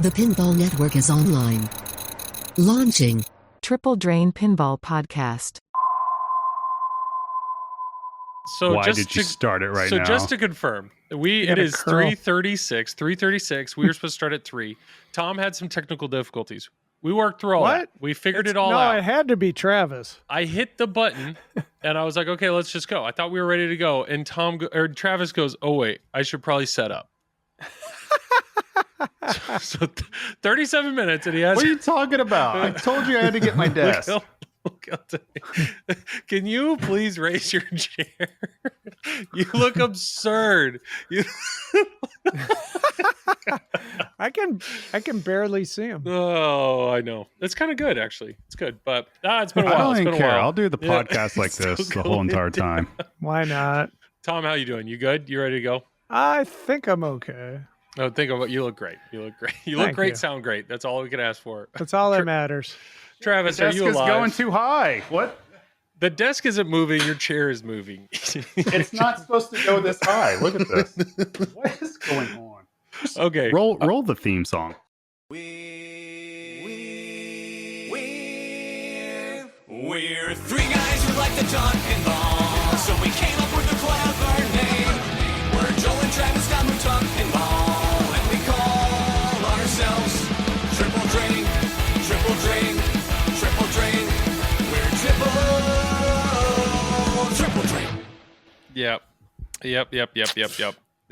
The Pinball Network is online. Launching. Triple Drain Pinball Podcast. So why did you start it right now? So just to confirm, it is 3:36. We were supposed to start at 3. Tom had some technical difficulties. We worked through all that. We figured it all out. No, it had to be Travis. I hit the button, and I was like, okay, let's just go. I thought we were ready to go. And Travis goes, oh, wait, I should probably set up. So 37 minutes, and he has... What are you talking about? I told you I had to get my desk. Can you please raise your chair? You look absurd. I can barely see him. Oh, I know. It's kind of good, actually. It's good, but it's been a while. I don't even care. I'll do the podcast like this the whole entire time. Why not? Tom, how you doing? You good? You ready to go? I think I'm okay. No, think about you look great. You look great. You look great. Sound great. That's all we can ask for. That's all that matters. Travis, are you alive? The desk is going too high. What? The desk isn't moving. Your chair is moving. It's not supposed to go this high. Look at this. What is going on? Okay. Roll the theme song. We're 3 guys who like to talk pinball, so we came up with a clever name. We're Joel and Travis Scott who talk pinball, and we call ourselves Triple Drain, Triple Drain, Triple Drain. We're Triple Drain. Yep.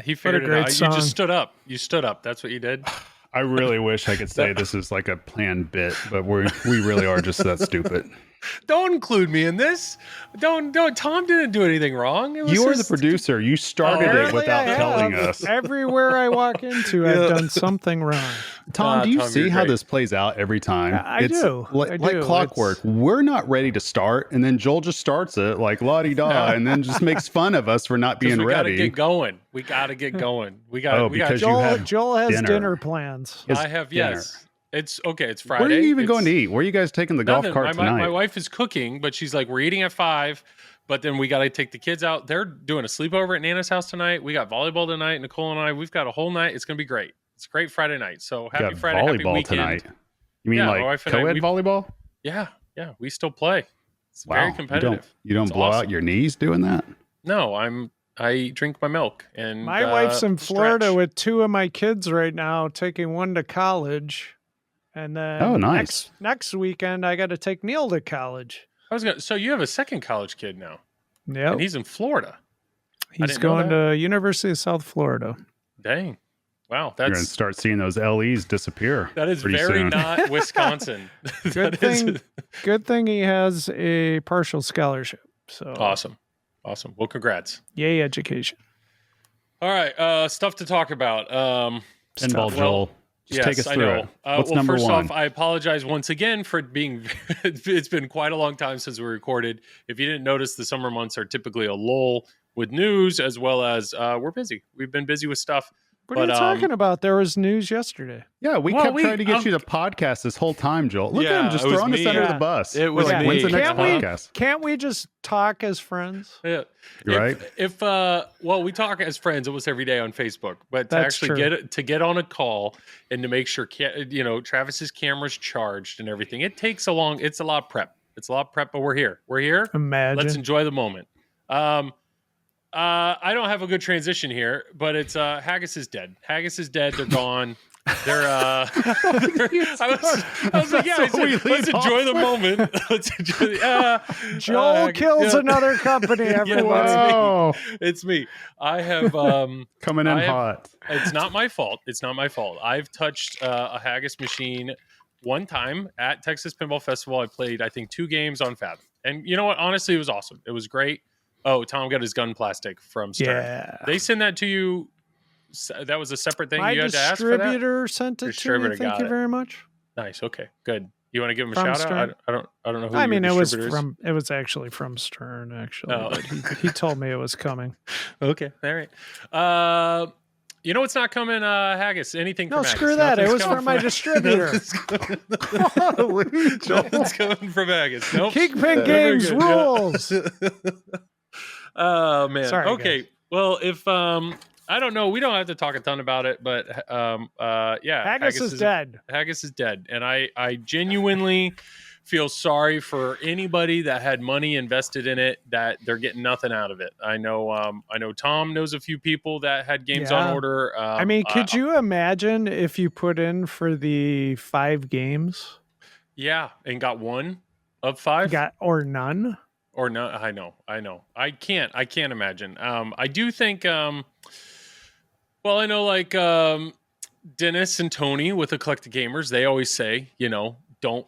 He figured it out. Song. You just stood up. You stood up. That's what you did. I really wish I could say this is like a planned bit, but we really are just that stupid. Don't include me in this. Don't. Tom didn't do anything wrong. You are the producer. You started it without telling us. Everywhere I walk into, I've done something wrong. Tom, do you Tom, see you're how great. this plays out every time? I do. Like clockwork. We're not ready to start, and then Joel just starts it like la-di-da, and then just makes fun of us for not being we ready. We gotta get going. We got. Joel has dinner plans. I have dinner. yes. It's okay. It's Friday. Where are you even going to eat? Where are you guys taking the golf cart tonight? My wife is cooking, but she's like, we're eating at 5, but then we got to take the kids out. They're doing a sleepover at Nana's house tonight. We got volleyball tonight. Nicole and I, we've got a whole night. It's going to be great. It's a great Friday night. So happy Friday, happy weekend. Tonight. You mean like co-ed volleyball? Yeah. We still play. It's very competitive. You don't blow out your knees doing that? No, I drink my milk and my wife's in Florida with 2 of my kids right now, taking one to college. And then next weekend, I got to take Neil to college. So you have a second college kid now. Yeah. And he's in Florida. He's going to University of South Florida. Dang. Wow. You're going to start seeing those LEs disappear. That is very soon. Not Wisconsin. Good thing he has a partial scholarship. So Awesome. Well, congrats. Yay, education. All right. Stuff to talk about. Pinball Joel. Just take us through it. What's number first 1? off, I apologize once again for being. It's been quite a long time since we recorded. If you didn't notice, the summer months are typically a lull with news, as well as we're busy. We've been busy with stuff. What are you talking about? There was news yesterday. Yeah, we kept trying to get you to podcast this whole time, Joel. Look at him just throwing us under the bus. It was like, me. When's the next podcast? Can't we just talk as friends? Yeah. Right. We talk as friends almost every day on Facebook, but That's to actually get on a call and to make sure Travis's camera's charged and everything, it's a lot of prep. But we're here. Imagine. Let's enjoy the moment. I don't have a good transition here, but it's Haggis is dead. They're gone. They're I was like, let's enjoy the moment. Let's enjoy Joel kills another company, everybody. It's me. I have coming in hot. It's not my fault. I've touched a Haggis machine one time at Texas Pinball Festival. I played, I think, 2 games on Fathom. And you know what? Honestly, it was awesome. It was great. Oh, Tom got his gun plastic from Stern. Yeah. They send that to you. That was a separate thing. My you had to ask for that? distributor sent it to me. Thank you very much. Nice. Okay, good. You want to give him a From shout Stern. out? I don't know who. I mean, it was actually from Stern, actually. Oh. But he told me it was coming. Okay, all right. You know what's not coming, Haggis? Anything from No, Haggis. screw that. It Nothing's was coming from my distributor. Nothing's coming from Haggis. Nope. Kingpin Games rules. Oh man. Sorry, okay. guys. Well, if I don't know. We don't have to talk a ton about it, but yeah, Haggis is dead. Haggis is dead, and I genuinely feel sorry for anybody that had money invested in it that they're getting nothing out of it. I know Tom knows a few people that had games on order. I mean, could you imagine if you put in for the 5 games? Yeah, and got 1 of 5, or none. Or no, I know. I can't imagine. I do think. Well, I know, like Dennis and Tony with Eclectic Gamers, they always say, don't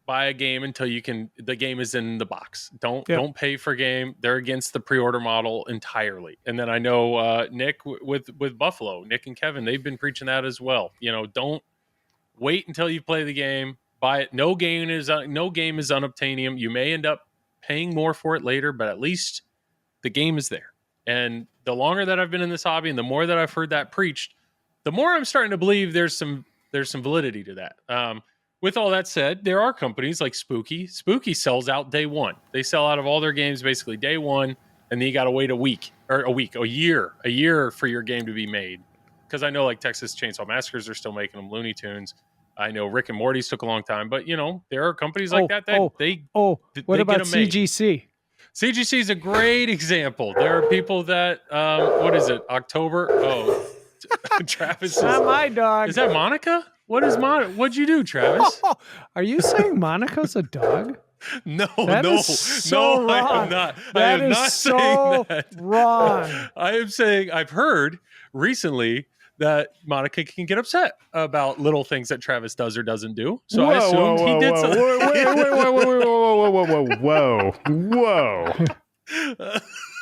buy a game until the game is in the box. Don't pay for a game. They're against the pre-order model entirely. And then I know Nick with Buffalo, Nick and Kevin, they've been preaching that as well. Don't wait until you play the game. Buy it. No game is unobtainium. You may end up paying more for it later, but at least the game is there. And the longer that I've been in this hobby and the more that I've heard that preached, the more I'm starting to believe there's some validity to that. With all that said, there are companies like Spooky. Spooky sells out day one. They sell out of all their games basically day one, and then you got to wait a year for your game to be made. Because I know like Texas Chainsaw Massacres are still making them, Looney Tunes. I know Rick and Morty's took a long time, but there are companies like that what about CGC? CGC is a great example. There are people that what is it? October? Oh, Travis. Not my dog. Is that Monica? What is Monica? What'd you do, Travis? Are you saying Monica's a dog? No, that no, is so no, wrong. I am not. That I am is not so saying that. Wrong. I am saying I've heard recently that Monica can get upset about little things that Travis does or doesn't do. So I assumed he did something. Whoa.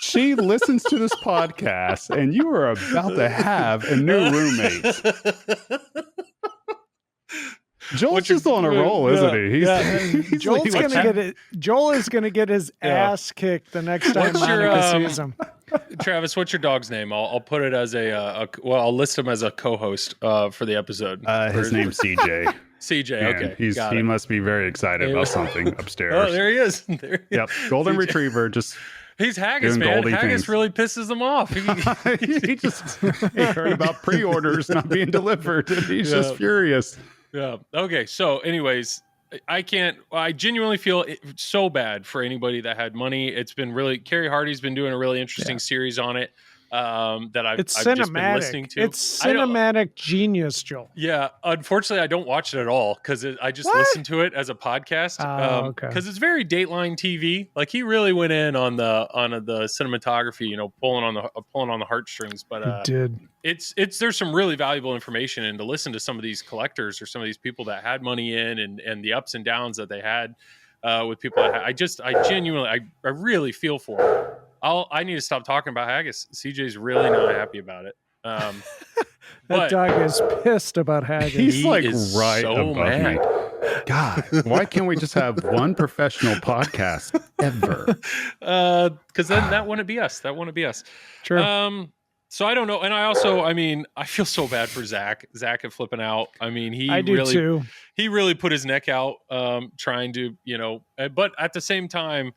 She listens to this podcast, and you are about to have a new roommate. Joel's just on a roll, isn't he? Joel is gonna get his ass kicked the next time Monica sees him. Travis, what's your dog's name? I'll put it as I'll list him as a co-host for the episode. His name's CJ. CJ, okay. He must be very excited about something upstairs. Oh, there he is. Yep, golden retriever. He's Haggis, man. Haggis really pisses him off. He heard about pre-orders not being delivered, and he's just furious. Yeah. Okay. So, anyways, I genuinely feel so bad for anybody that had money. It's been really, Carrie Hardy's been doing a really interesting series on it that I've just been listening to. It's cinematic genius, Joel. Yeah. Unfortunately, I don't watch it at all because I just listen to it as a podcast. Because it's very Dateline TV. Like he really went in on the cinematography, pulling on the heartstrings. But he did. There's some really valuable information, and to listen to some of these collectors or some of these people that had money in and the ups and downs that they had with people. I genuinely really feel for them. I need to stop talking about Haggis. CJ's really not happy about it. That dog is pissed about Haggis. He's like right above me. God, why can't we just have one professional podcast ever? Because then that wouldn't be us. True. So I don't know. And I feel so bad for Zach. Zach at Flipping Out. I mean, he really put his neck out trying to, but at the same time,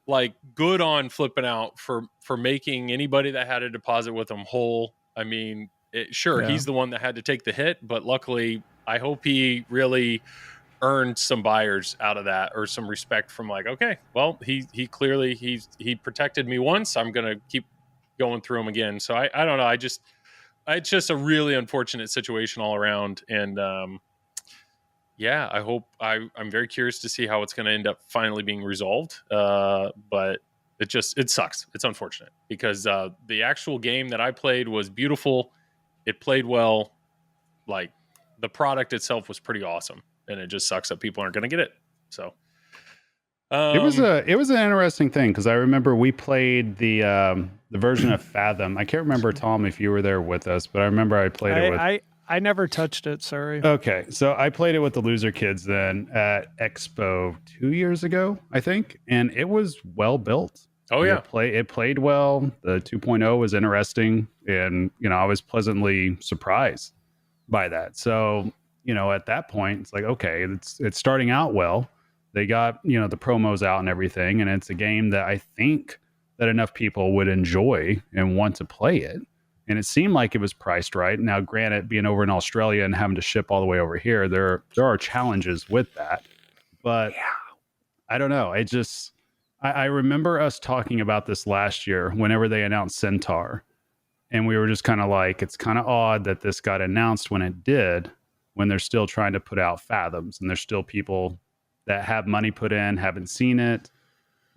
like good on Flipping Out for making anybody that had a deposit with him whole. I mean, he's the one that had to take the hit, but luckily I hope he really earned some buyers out of that or some respect from like, okay, well, he clearly he protected me once. I'm going to keep going through him again. So I don't know. It's just a really unfortunate situation all around. And, I hope I'm very curious to see how it's going to end up finally being resolved. But it sucks. It's unfortunate because the actual game that I played was beautiful. It played well. Like the product itself was pretty awesome, and it just sucks that people aren't going to get it. So it was an interesting thing because I remember we played the version of Fathom. I can't remember, Tom, if you were there with us, but I remember I played it with. I never touched it. Sorry. Okay. So I played it with the Loser Kids then at Expo 2 years ago, I think. And it was well built. Oh, yeah. It played well. The 2.0 was interesting. And, I was pleasantly surprised by that. So, at that point, it's like, okay, it's starting out well. They got, the promos out and everything. And it's a game that I think that enough people would enjoy and want to play it. and it seemed like it was priced right. Now, granted, being over in Australia and having to ship all the way over here, there are challenges with that. But I don't know. I remember us talking about this last year whenever they announced Centaur. And we were just kind of like, it's kind of odd that this got announced when it did, when they're still trying to put out Fathoms. And there's still people that have money put in, haven't seen it.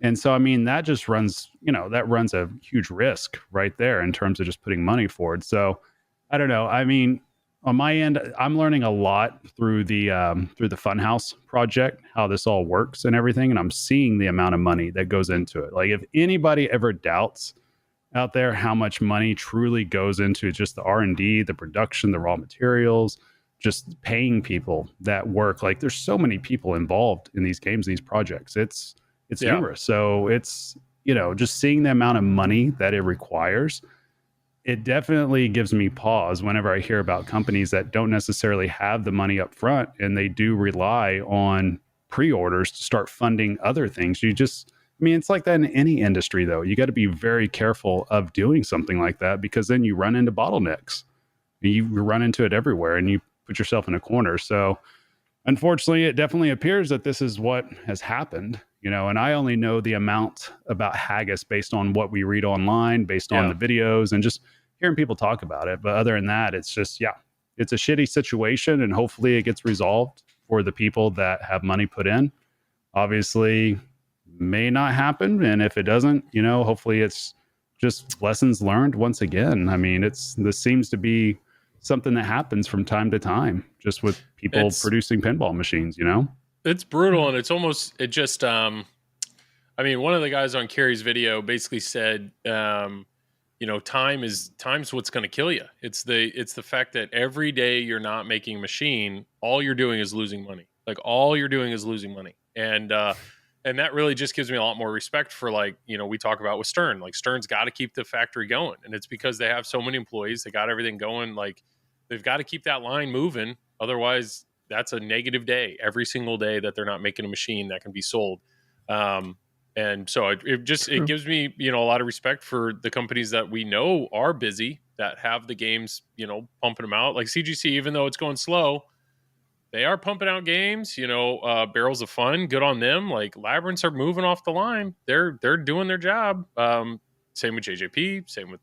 And so, I mean, that just runs, that runs a huge risk right there in terms of just putting money forward. So I don't know. I mean, on my end, I'm learning a lot through the Funhouse project, how this all works and everything. And I'm seeing the amount of money that goes into it. Like, if anybody ever doubts out there how much money truly goes into just the R&D, the production, the raw materials, just paying people that work. Like, there's so many people involved in these games, these projects. It's numerous. So it's, just seeing the amount of money that it requires, it definitely gives me pause whenever I hear about companies that don't necessarily have the money up front and they do rely on pre-orders to start funding other things. It's like that in any industry, though. You got to be very careful of doing something like that, because then you run into bottlenecks. You run into it everywhere and you put yourself in a corner. So unfortunately, it definitely appears that this is what has happened, and I only know the amount about Haggis based on what we read online, based on the videos and just hearing people talk about it. But other than that, it's just, it's a shitty situation, and hopefully it gets resolved for the people that have money put in. Obviously, may not happen. And if it doesn't, hopefully it's just lessons learned once again. I mean, this seems to be something that happens from time to time, just with people producing pinball machines, It's brutal, and one of the guys on Carrie's video basically said, time's what's going to kill you. It's the fact that every day you're not making a machine, all you're doing is losing money. Like, all you're doing is losing money. And that really just gives me a lot more respect for, we talk about with Stern. Like, Stern's got to keep the factory going, and it's because they have so many employees. They got everything going. Like, they've got to keep that line moving. Otherwise, that's a negative day every single day that they're not making a machine that can be sold. And so it gives me, a lot of respect for the companies that we know are busy, that have the games, pumping them out. Like CGC, even though it's going slow, they are pumping out games, Barrels of Fun, good on them. Like, Labyrinths are moving off the line. They're doing their job. Same with JJP, same with,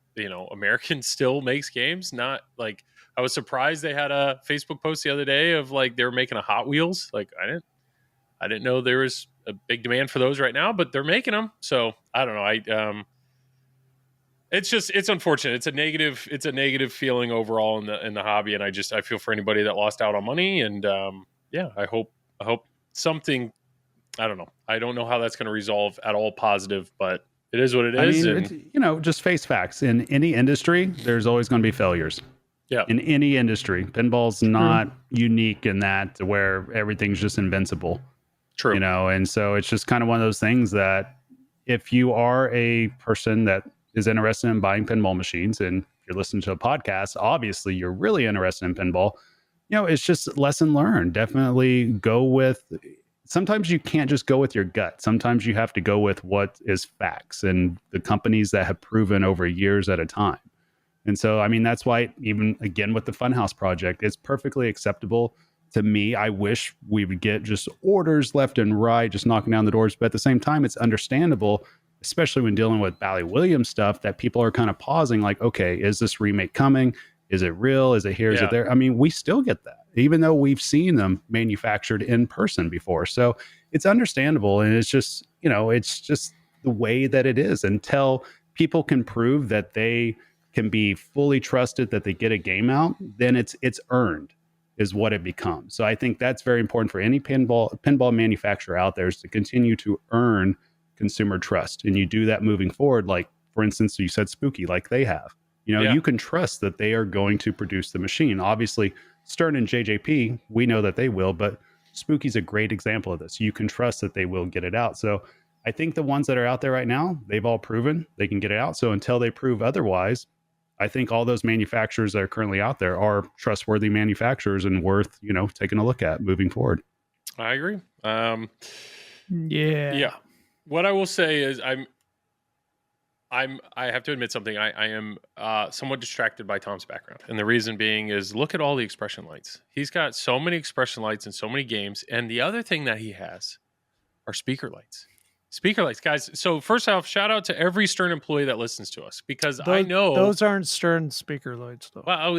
American still makes games. Not like, I was surprised they had a Facebook post the other day of they were making a Hot Wheels. Like, I didn't know there was a big demand for those right now, but they're making them. So I don't know. It's unfortunate. It's a negative feeling overall in the hobby. And I feel for anybody that lost out on money. And I hope something, I don't know. I don't know how that's going to resolve at all positive, but it is what it is. Just face facts. In any industry, there's always going to be failures. Yeah. In any industry, pinball's not unique in that where everything's just invincible. True. And so it's just kind of one of those things that if you are a person that is interested in buying pinball machines and you're listening to a podcast, obviously you're really interested in pinball, it's just lesson learned. Definitely sometimes you can't just go with your gut. Sometimes you have to go with what is facts and the companies that have proven over years at a time. And so, that's why, even again with the Funhouse project, it's perfectly acceptable to me. I wish we would get just orders left and right, just knocking down the doors. But at the same time, it's understandable, especially when dealing with Bally Williams stuff, that people are kind of pausing like, okay, is this remake coming? Is it real? Is it here? Is it there? We still get that, even though we've seen them manufactured in person before. So it's understandable. And it's just, it's just the way that it is until people can prove that they can be fully trusted, that they get a game out, then it's earned is what it becomes. So I think that's very important for any pinball manufacturer out there, is to continue to earn consumer trust. And you do that moving forward. Like, for instance, you said Spooky, like they have, you can trust that they are going to produce the machine. Obviously Stern and JJP, we know that they will, but Spooky's a great example of this. You can trust that they will get it out. So I think the ones that are out there right now, they've all proven they can get it out. So until they prove otherwise, I think all those manufacturers that are currently out there are trustworthy manufacturers and worth, taking a look at moving forward. I agree. Yeah. What I will say is I have to admit something. I am somewhat distracted by Tom's background. And the reason being is look at all the expression lights. He's got so many expression lights in so many games. And the other thing that he has are speaker lights. Speaker lights, guys. So first off, shout out to every Stern employee that listens to us, because I know those aren't Stern speaker lights, though. Well,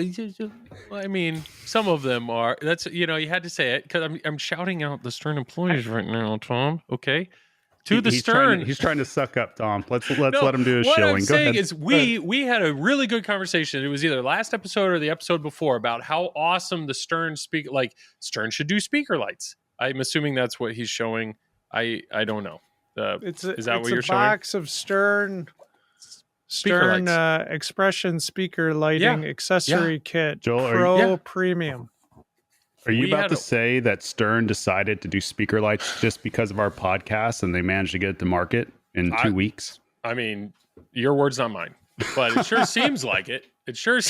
I mean, some of them are. That's, you had to say it, because I'm shouting out the Stern employees right now, Tom. Okay, he's trying to suck up, Tom. Let's let him do his what shilling. I'm Go saying ahead. is we had a really good conversation. It was either last episode or the episode before about how awesome the Stern Stern should do speaker lights. I'm assuming that's what he's showing. I don't know. Is that what you're showing? It's a box of Stern expression speaker lighting accessory kit, Joel, Premium. Are you about to say that Stern decided to do speaker lights just because of our podcast, and they managed to get it to market in 2 weeks? I mean, your words, not mine, but it sure seems like it. It sure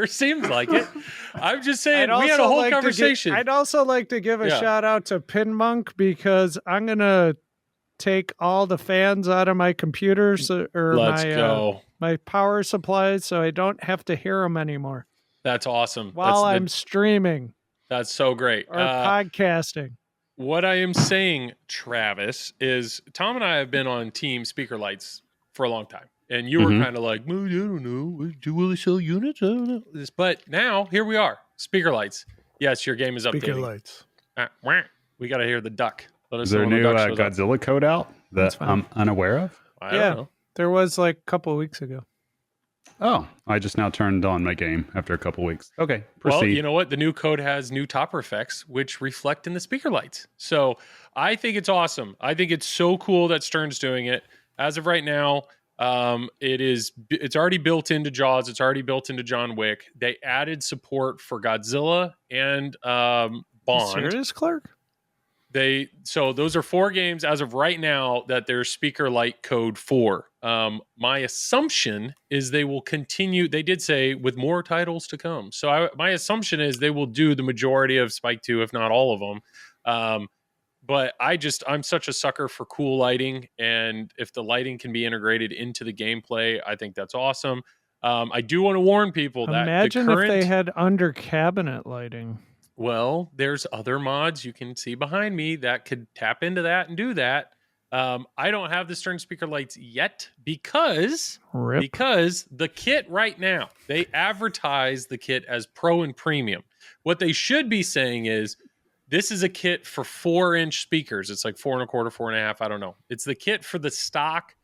seems like it. I'm just saying, we had a whole conversation. I'd also like to give a shout out to PinMonk, because I'm gonna take all the fans out of my computers or my power supplies, so I don't have to hear them anymore. That's awesome. While I'm streaming. That's so great. Or podcasting. What I am saying, Travis, is Tom and I have been on team speaker lights for a long time. And you were kind of like, I don't know. Will they sell units? I don't know. But now, here we are. Speaker lights. Yes, your game is updating. Speaker lights. We got to hear the duck. Is there a new Godzilla code out that I'm unaware of? I don't know. There was like a couple of weeks ago. Oh, I just now turned on my game after a couple of weeks. Okay, proceed. Well, you know what? The new code has new topper effects, which reflect in the speaker lights. So I think it's awesome. I think it's so cool that Stern's doing it. As of right now, it's already built into Jaws. It's already built into John Wick. They added support for Godzilla and Bond. Serious, Clark? So those are 4 games as of right now that there's speaker light code for. My assumption is they will continue. They did say with more titles to come. So my assumption is they will do the majority of Spike 2, if not all of them. But I'm such a sucker for cool lighting. And if the lighting can be integrated into the gameplay, I think that's awesome. I do want to warn people that imagine if they had under cabinet lighting. Well, there's other mods you can see behind me that could tap into that and do that. I don't have the Stern speaker lights yet because the kit right now, they advertise the kit as Pro and Premium. What they should be saying is, this is a kit for 4-inch speakers. It's like 4 1/4, 4 1/2. I don't know. It's the kit for the stock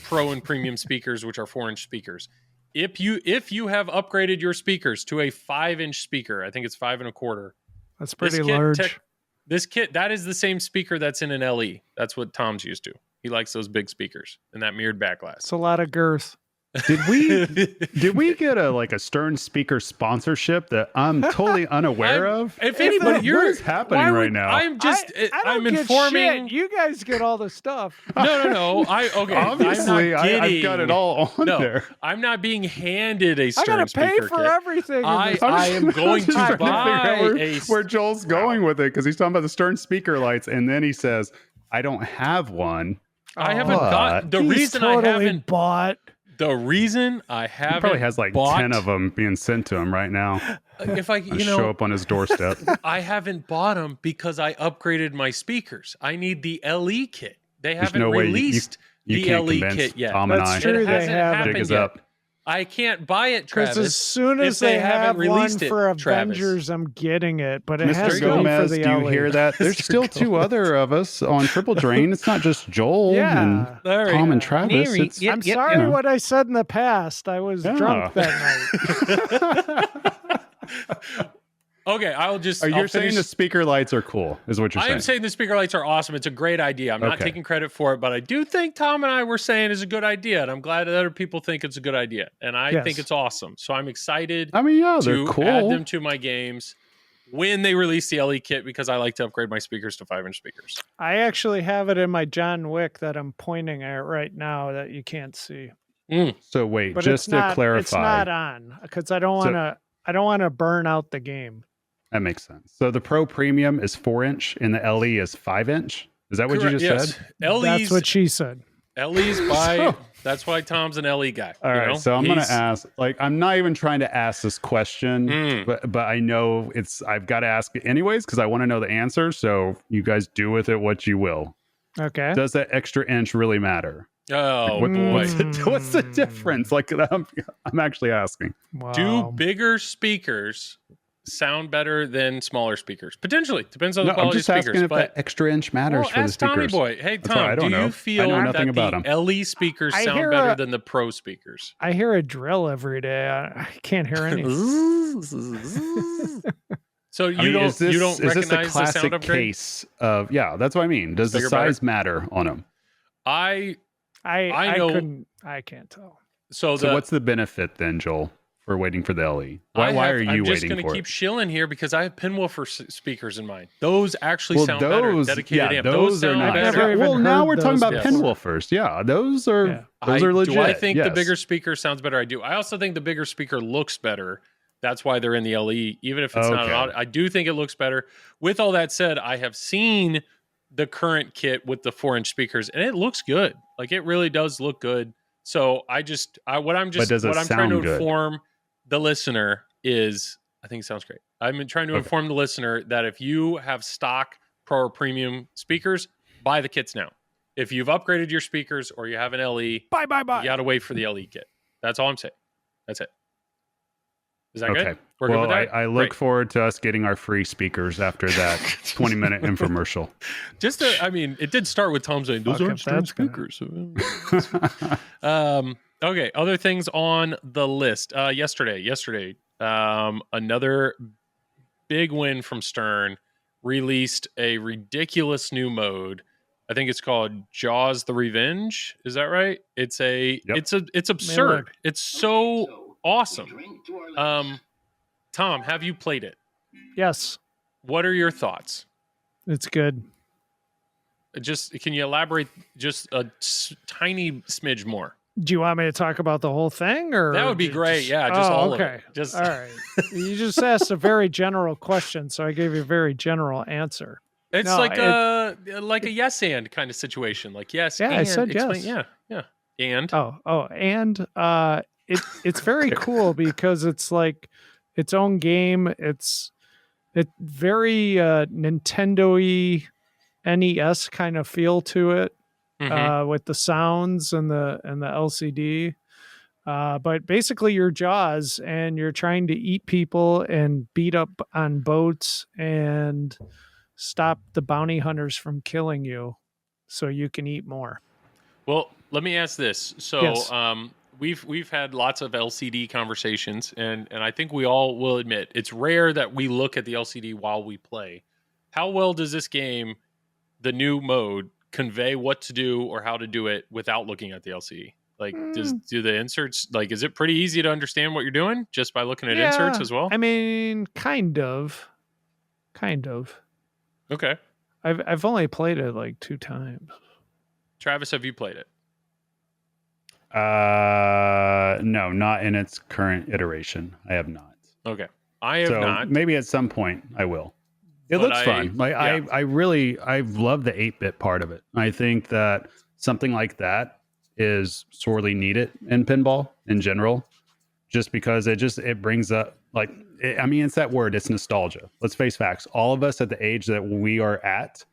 Pro and Premium speakers, which are 4-inch speakers. If you have upgraded your speakers to a 5-inch speaker, I think it's 5 1/4. That's pretty large. This kit, that is the same speaker that's in an LE. That's what Tom's used to. He likes those big speakers and that mirrored backglass. It's a lot of girth. Did we get a Stern speaker sponsorship that I'm totally unaware of? If anybody, what is happening right now? I'm informing. Shit. You guys get all the stuff. No. Obviously, I've got it all on there. I'm not being handed a Stern speaker kit. I gotta pay for everything. I am going to buy where Joel's going with it, because he's talking about the Stern speaker lights, and then he says, "I don't have one." I haven't got the reason totally I haven't bought. The reason I haven't he probably has like 10 of them being sent to him right now. If I show up on his doorstep. I haven't bought them because I upgraded my speakers. I need the LE kit. They haven't released the LE kit yet. Tom That's true. They haven't. Jig is up. I can't buy it, Travis. Because as soon as they have one for Avengers, I'm getting it. But it has to Gomez, be for the do you LE. hear that? There's still 2 other of us on Triple Drain. It's not just Joel and Tom and Travis. I'm sorry what I said in the past. I was drunk that night. Okay, You're saying the speaker lights are cool, is what you're saying? I am saying the speaker lights are awesome. It's a great idea. I'm not taking credit for it, but I do think Tom and I were saying it's a good idea, and I'm glad that other people think it's a good idea, and I think it's awesome. So I'm excited they're cool. Add them to my games when they release the LE kit, because I like to upgrade my speakers to 5-inch speakers. I actually have it in my John Wick that I'm pointing at right now that you can't see. So wait, but just to clarify. It's not on, because I don't want to burn out the game. That makes sense. So the Pro Premium is 4-inch and the LE is 5-inch. Is that what you just said? That's what she said. LE's by That's why Tom's an LE guy. All right, so I'm going to ask, like, I'm not even trying to ask this question, but I know I've got to ask it anyways because I want to know the answer. So you guys do with it what you will. Okay. Does that extra inch really matter? Oh, what's the difference? Like, I'm actually asking. Wow. Do bigger speakers sound better than smaller speakers? Potentially. Depends on the quality of speakers. I'm just asking if that extra inch matters for the ask Tommy speakers. Boy. Hey, Tom, do you feel that the LE speakers sound better than the Pro speakers? I hear a drill every day. I can't hear any. So you don't recognize the sound upgrade? Case of that's what I mean. Does the size matter on them? I know. I can't tell. So what's the benefit then, Joel, for waiting for the LE? Why are you waiting for it? I'm just going to keep shilling here because I have Pinwoofer speakers in mind. Those actually sound better. Dedicated amp. Those are nice. Better. Well, now we're talking about Pinwoofers. Yeah, those are legit. Do I think the bigger speaker sounds better? I do. I also think the bigger speaker looks better. That's why they're in the LE, even if it's not an audio. I do think it looks better. With all that said, I have seen the current kit with the 4-inch speakers, and it looks good. Like, it really does look good. So what I'm trying to inform the listener is, I think it sounds great. I'm trying to inform the listener that if you have stock Pro or Premium speakers, buy the kits now. If you've upgraded your speakers or you have an LE, buy. You got to wait for the LE kit. That's all I'm saying. That's it. Is that good? We're good with that? I look forward to us getting our free speakers after that 20-minute infomercial. It did start with Tom saying, those aren't speakers. Okay, other things on the list. Yesterday, another big win from Stern, released a ridiculous new mode. I think it's called Jaws the Revenge. Is that right? It's absurd. It's so awesome. Tom, have you played it? Yes. What are your thoughts? It's good. Can you elaborate just a tiny smidge more? Do you want me to talk about the whole thing, or that would be great? Just all of it. All right. You just asked a very general question, so I gave you a very general answer. It's like a yes and kind of situation. Like yes, yeah, and I said yes. Yeah. And it's very cool because it's like its own game. It's very Nintendo-y, NES kind of feel to it, with the sounds and the LCD. But basically, you're Jaws, and you're trying to eat people and beat up on boats and stop the bounty hunters from killing you, so you can eat more. Well, let me ask this. So, yes. We've had lots of LCD conversations, and I think we all will admit it's rare that we look at the LCD while we play. How well does this game, the new mode, convey what to do or how to do it without looking at the LCD? Like, do the inserts, like, is it pretty easy to understand what you're doing just by looking at inserts as well? I mean, kind of. Okay. I've only played it like 2 times. Travis, have you played it? No, not in its current iteration. I have not. Okay. I have not. Maybe at some point I will. It looks fun. Like I've loved the 8-bit part of it. I think that something like that is sorely needed in pinball in general, just because it brings up it's that word. It's nostalgia. Let's face facts. All of us at the age that we are at,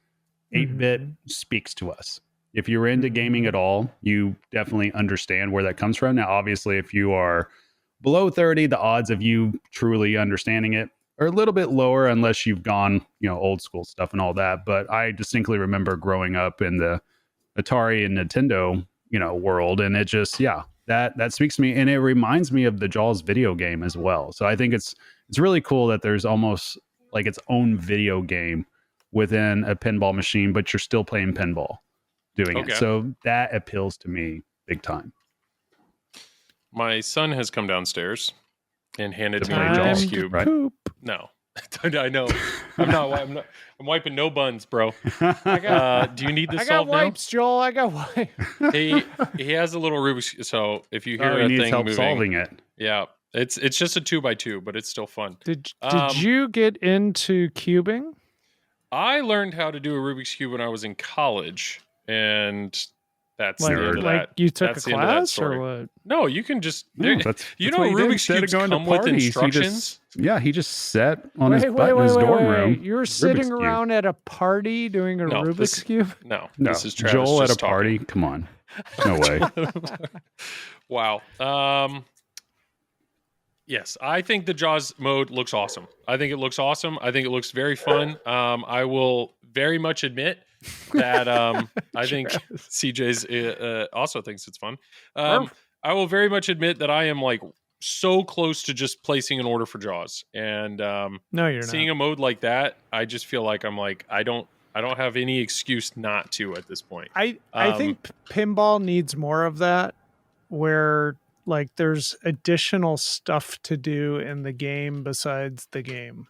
8-bit speaks to us. If you're into gaming at all, you definitely understand where that comes from. Now, obviously, if you are below 30, the odds of you truly understanding it are a little bit lower unless you've gone, old school stuff and all that. But I distinctly remember growing up in the Atari and Nintendo, world. And it just, that speaks to me. And it reminds me of the Jaws video game as well. So I think it's really cool that there's almost like its own video game within a pinball machine, but you're still playing pinball doing it. So that appeals to me big time. My son has come downstairs and handed me a Jaws cube. Right? No, I know. I'm wiping no buns, bro. Do you need this solved now? I got wipes, Joel. I got wipes. He has a little Rubik's. So if you hear he a needs thing help moving, solving it. Yeah, it's just a 2x2, but it's still fun. Did you get into cubing? I learned how to do a Rubik's cube when I was in college, and That's like, the end of like that. you took That's a the end of that class story. or what? No, you can just. No, Rubik's what he did. Instead of cubes going to come with parties, instructions. he just sat on his butt in his dorm room. You were sitting around at a party doing a Rubik's Cube? No, No, this is Travis Joel at a just party. Come on, no way. Wow. Yes, I think the Jaws mode looks awesome. I think it looks awesome. I think it looks very fun. I will very much admit that I think CJ's also thinks it's fun. I will very much admit that I am like so close to just placing an order for Jaws, and no, you're seeing not. a mode like that, I just feel like I'm like I don't have any excuse not to at this point. I think pinball needs more of that, where like there's additional stuff to do in the game besides the game.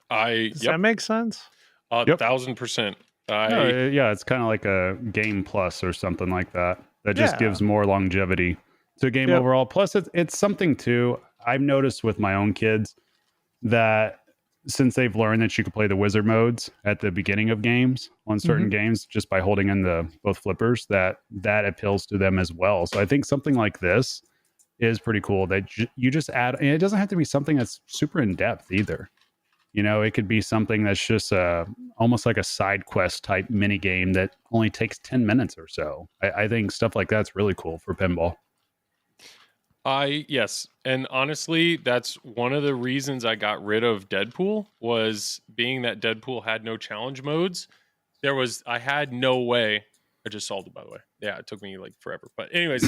Does that make sense? 1,000%. Yeah, it's kind of like a game plus or something like that. That just gives more longevity to a game overall. Plus, it's something too. I've noticed with my own kids that since they've learned that you can play the wizard modes at the beginning of games on certain games just by holding in the both flippers, that appeals to them as well. So I think something like this is pretty cool that you just add, and it doesn't have to be something that's super in depth either. You know, it could be something that's just almost like a side quest type mini game that only takes 10 minutes or so. I think stuff like that's really cool for pinball. Yes, and honestly, that's one of the reasons I got rid of Deadpool, was being that Deadpool had no challenge modes. I had no way. I just solved it, by the way. Yeah, it took me like forever. But anyways,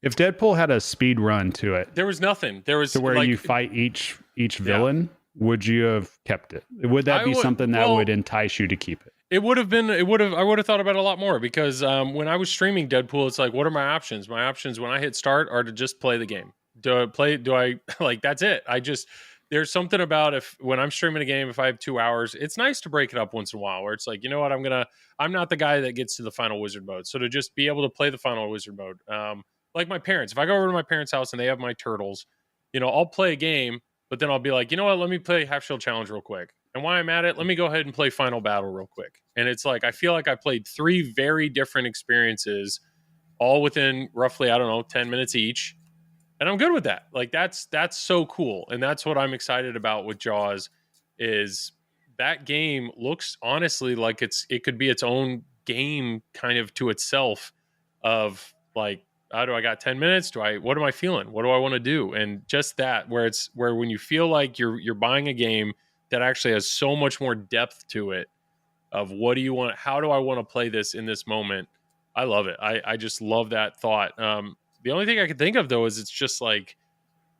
if Deadpool had a speed run to it, there was nothing. There was to where like, you fight each villain. Would you have kept it? Would that be something that would entice you to keep it? I would have thought about it a lot more, because when I was streaming Deadpool, it's like, what are my options? My options when I hit start are to just play the game. Do I like, that's it. There's something about when I'm streaming a game, if I have 2 hours, it's nice to break it up once in a while, where it's like, you know what, I'm not the guy that gets to the final wizard mode. So to just be able to play the final wizard mode, like my parents, if I go over to my parents' house and they have my turtles, you know, I'll play a game, but then I'll be like, you know what, let me play Half Shield Challenge real quick. And while I'm at it, let me go ahead and play Final Battle real quick. And it's like, I feel like I played 3 very different experiences, all within roughly, 10 minutes each. And I'm good with that. Like, that's so cool. And that's what I'm excited about with Jaws, is that game looks honestly like it could be its own game kind of to itself, of like, how do I got 10 minutes? What am I feeling? What do I want to do? And just that, where when you feel like you're buying a game that actually has so much more depth to it, of what do you want? How do I want to play this in this moment? I love it. I just love that thought. The only thing I can think of, though, is it's just like,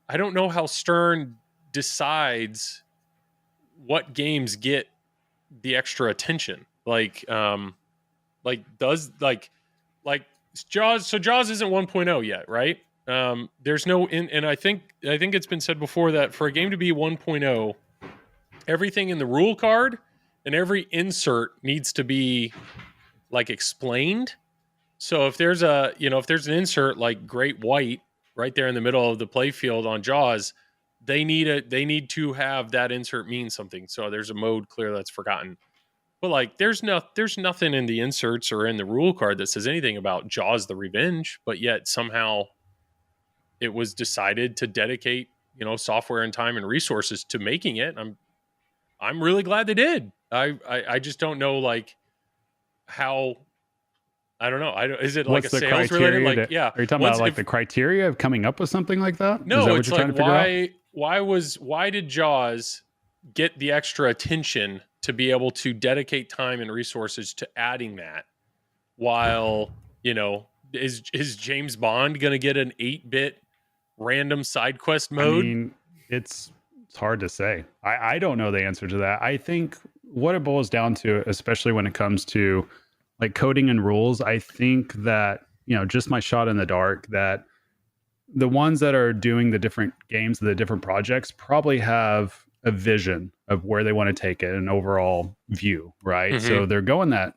I don't know how Stern decides what games get the extra attention. Like Jaws. So Jaws isn't 1.0 yet, right? There's no, and I think it's been said before that for a game to be 1.0, everything in the rule card and every insert needs to be like explained. So if there's an insert like Great White right there in the middle of the play field on Jaws, they need to have that insert mean something. So there's a mode clear that's forgotten. But like there's nothing in the inserts or in the rule card that says anything about Jaws the Revenge, but yet somehow it was decided to dedicate, software and time and resources to making it. I'm really glad they did. I just don't know like how. I don't know. Is it like a sales related? Like, yeah. Are you talking about like the criteria of coming up with something like that? No, Is that what it's you're like trying to figure out? why did Jaws get the extra attention to be able to dedicate time and resources to adding that, while is James Bond going to get an 8-bit random side quest mode? I mean, it's hard to say. I don't know the answer to that. I think what it boils down to, especially when it comes to like coding and rules, I think that, just my shot in the dark, that the ones that are doing the different games, the different projects, probably have a vision of where they want to take it, an overall view, right? Mm-hmm. So they're going that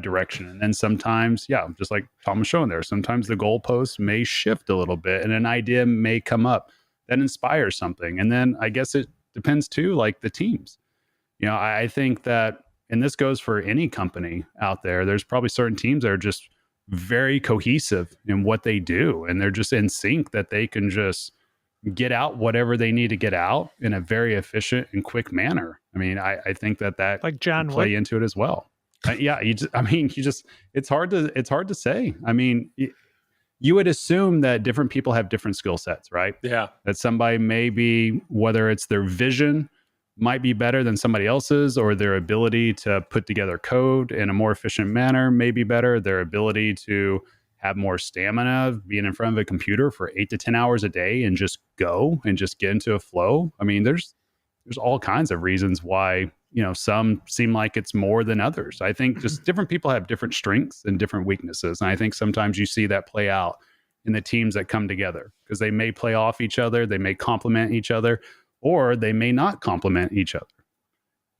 direction. And then sometimes, just like Tom was showing there, sometimes the goalposts may shift a little bit and an idea may come up that inspires something. And then I guess it depends too, like the teams. I think that and this goes for any company out there, there's probably certain teams that are just very cohesive in what they do, and they're just in sync that they can just get out whatever they need to get out in a very efficient and quick manner. I mean, I think that like John play Wick. into it as well. Yeah, it's hard to say. I mean, you would assume that different people have different skill sets, right? Yeah. That somebody may be, whether it's their vision might be better than somebody else's, or their ability to put together code in a more efficient manner may be better. Their ability to have more stamina, being in front of a computer for 8 to 10 hours a day and just go and just get into a flow. I mean, there's all kinds of reasons why, some seem like it's more than others. I think just different people have different strengths and different weaknesses. And I think sometimes you see that play out in the teams that come together, because they may play off each other, they may complement each other, or they may not complement each other.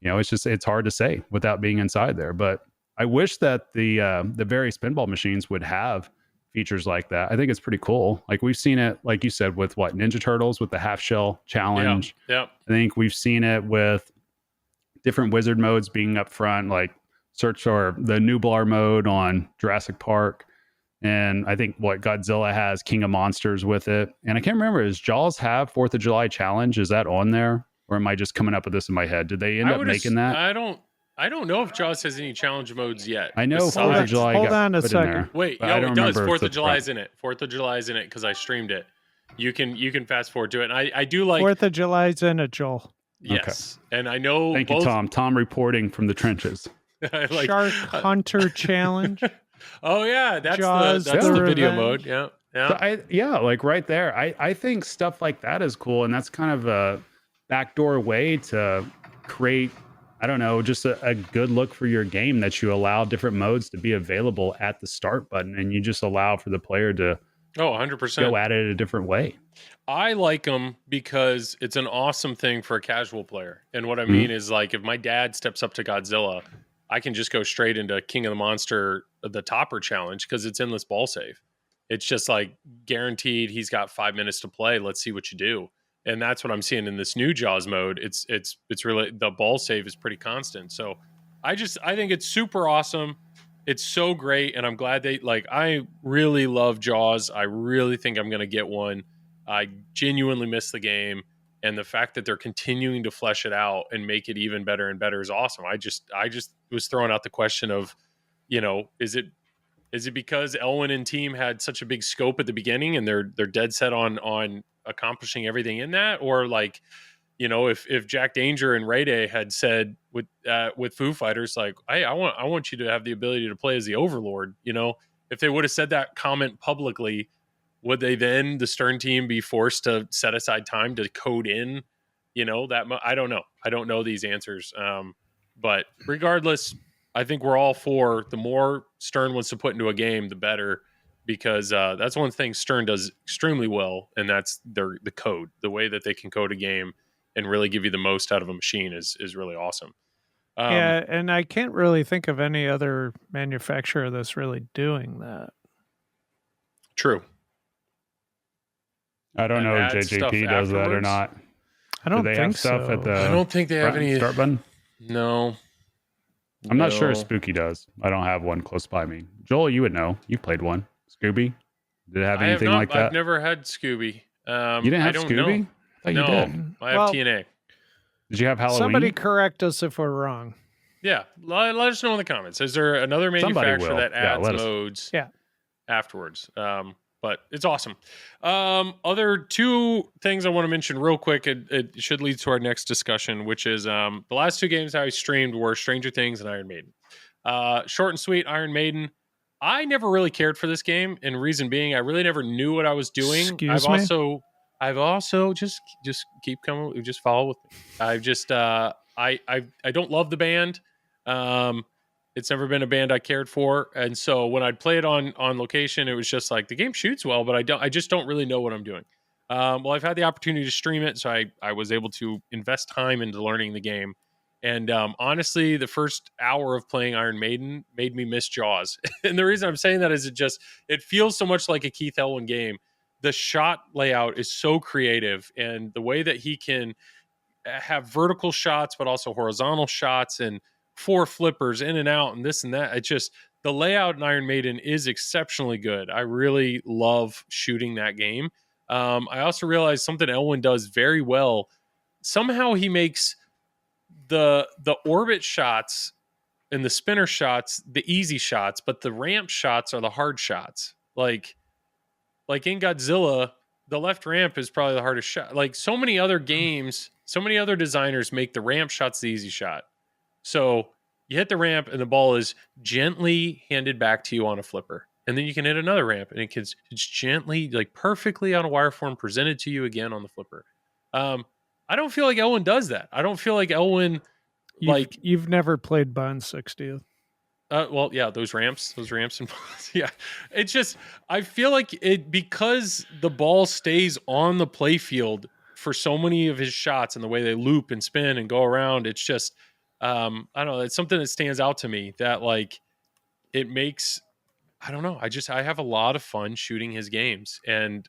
It's hard to say without being inside there. But I wish that the various pinball machines would have features like that. I think it's pretty cool. Like we've seen it, like you said, with Ninja Turtles with the half shell challenge. Yeah. I think we've seen it with different wizard modes being up front, like search or the Nublar mode on Jurassic Park. And I think Godzilla has King of Monsters with it. And I can't remember, does Jaws have 4th of July challenge? Is that on there? Or am I just coming up with this in my head? Did they end up making that? I don't know if Jaws has any challenge modes yet. I know 4th of July Hold got on a put second. in there. Wait, it does. 4th of July is in it. 4th of July is in it because I streamed it. You can fast forward to it. And I do like 4th of July's in it, Joel. Yes. Okay. And I know Thank you, Tom. Tom reporting from the trenches. Shark Hunter Challenge. Oh yeah, that's Jaws, the video mode. Yeah. So like right there. I think stuff like that is cool, and that's kind of a backdoor way to create, I don't know, just a good look for your game, that you allow different modes to be available at the start button, and you just allow for the player to 100% go at it a different way. I like them because it's an awesome thing for a casual player. And what I mean is, like, if my dad steps up to Godzilla, I can just go straight into King of the Monster, the Topper challenge, because it's endless ball save. It's just like guaranteed. He's got 5 minutes to play. Let's see what you do. And that's what I'm seeing in this new Jaws mode. It's really, the ball save is pretty constant. So I think it's super awesome. It's so great. And I'm glad I really love Jaws. I really think I'm going to get one. I genuinely miss the game. And the fact that they're continuing to flesh it out and make it even better and better is awesome. I just was throwing out the question of, is it because Elwin and team had such a big scope at the beginning and they're dead set on accomplishing everything in that? Or if Jack Danger and Ray Day had said with Foo Fighters, like, hey, I want you to have the ability to play as the Overlord, if they would have said that comment publicly, would they then, the Stern team, be forced to set aside time to code in, that? I don't know. I don't know these answers. But regardless, I think we're all for the more Stern wants to put into a game, the better, because that's one thing Stern does extremely well, and that's the code. The way that they can code a game and really give you the most out of a machine is really awesome. Yeah, and I can't really think of any other manufacturer that's really doing that. True. I don't know if JJP does that or not. I don't think have stuff so. at the I don't think they have any start button. No. I'm not sure if Spooky does. I don't have one close by me. Joel, you would know. You played one. Scooby? Did it have anything like that? I've never had Scooby. You didn't have Scooby? Know. I thought you did. I have TNA. Did you have Halloween? Somebody correct us if we're wrong. Yeah. Let us know in the comments. Is there another manufacturer that adds modes afterwards? But it's awesome. Other two things I want to mention real quick. It should lead to our next discussion, which is the last two games I streamed were Stranger Things and Iron Maiden. Short and sweet, Iron Maiden. I never really cared for this game, and reason being, I really never knew what I was doing. I've also just keep coming, just follow with me. I've just I don't love the band. It's never been a band I cared for, and so when I'd play it on location, it was just like the game shoots well, but I just don't really know what I'm doing. Well, I've had the opportunity to stream it, so I was able to invest time into learning the game. And honestly, the first hour of playing Iron Maiden made me miss Jaws. And the reason I'm saying that is it feels so much like a Keith Elwin game. The shot layout is so creative, and the way that he can have vertical shots, but also horizontal shots, and 4 flippers in and out and this and that. It's just the layout in Iron Maiden is exceptionally good. I really love shooting that game. I also realized something Elwin does very well. Somehow he makes the orbit shots and the spinner shots the easy shots, but the ramp shots are the hard shots. Like in Godzilla, the left ramp is probably the hardest shot. Like so many other games, so many other designers make the ramp shots the easy shot. So you hit the ramp and the ball is gently handed back to you on a flipper. And then you can hit another ramp and it's gently, like perfectly on a wire form presented to you again on the flipper. I don't feel like Elwin does that. I don't feel like Elwin you've never played Bond 60th. Well, yeah, those ramps and yeah. It's just I feel like it because the ball stays on the play field for so many of his shots and the way they loop and spin and go around. It's just I don't know. It's something that stands out to me that like it makes. I don't know. I have a lot of fun shooting his games, and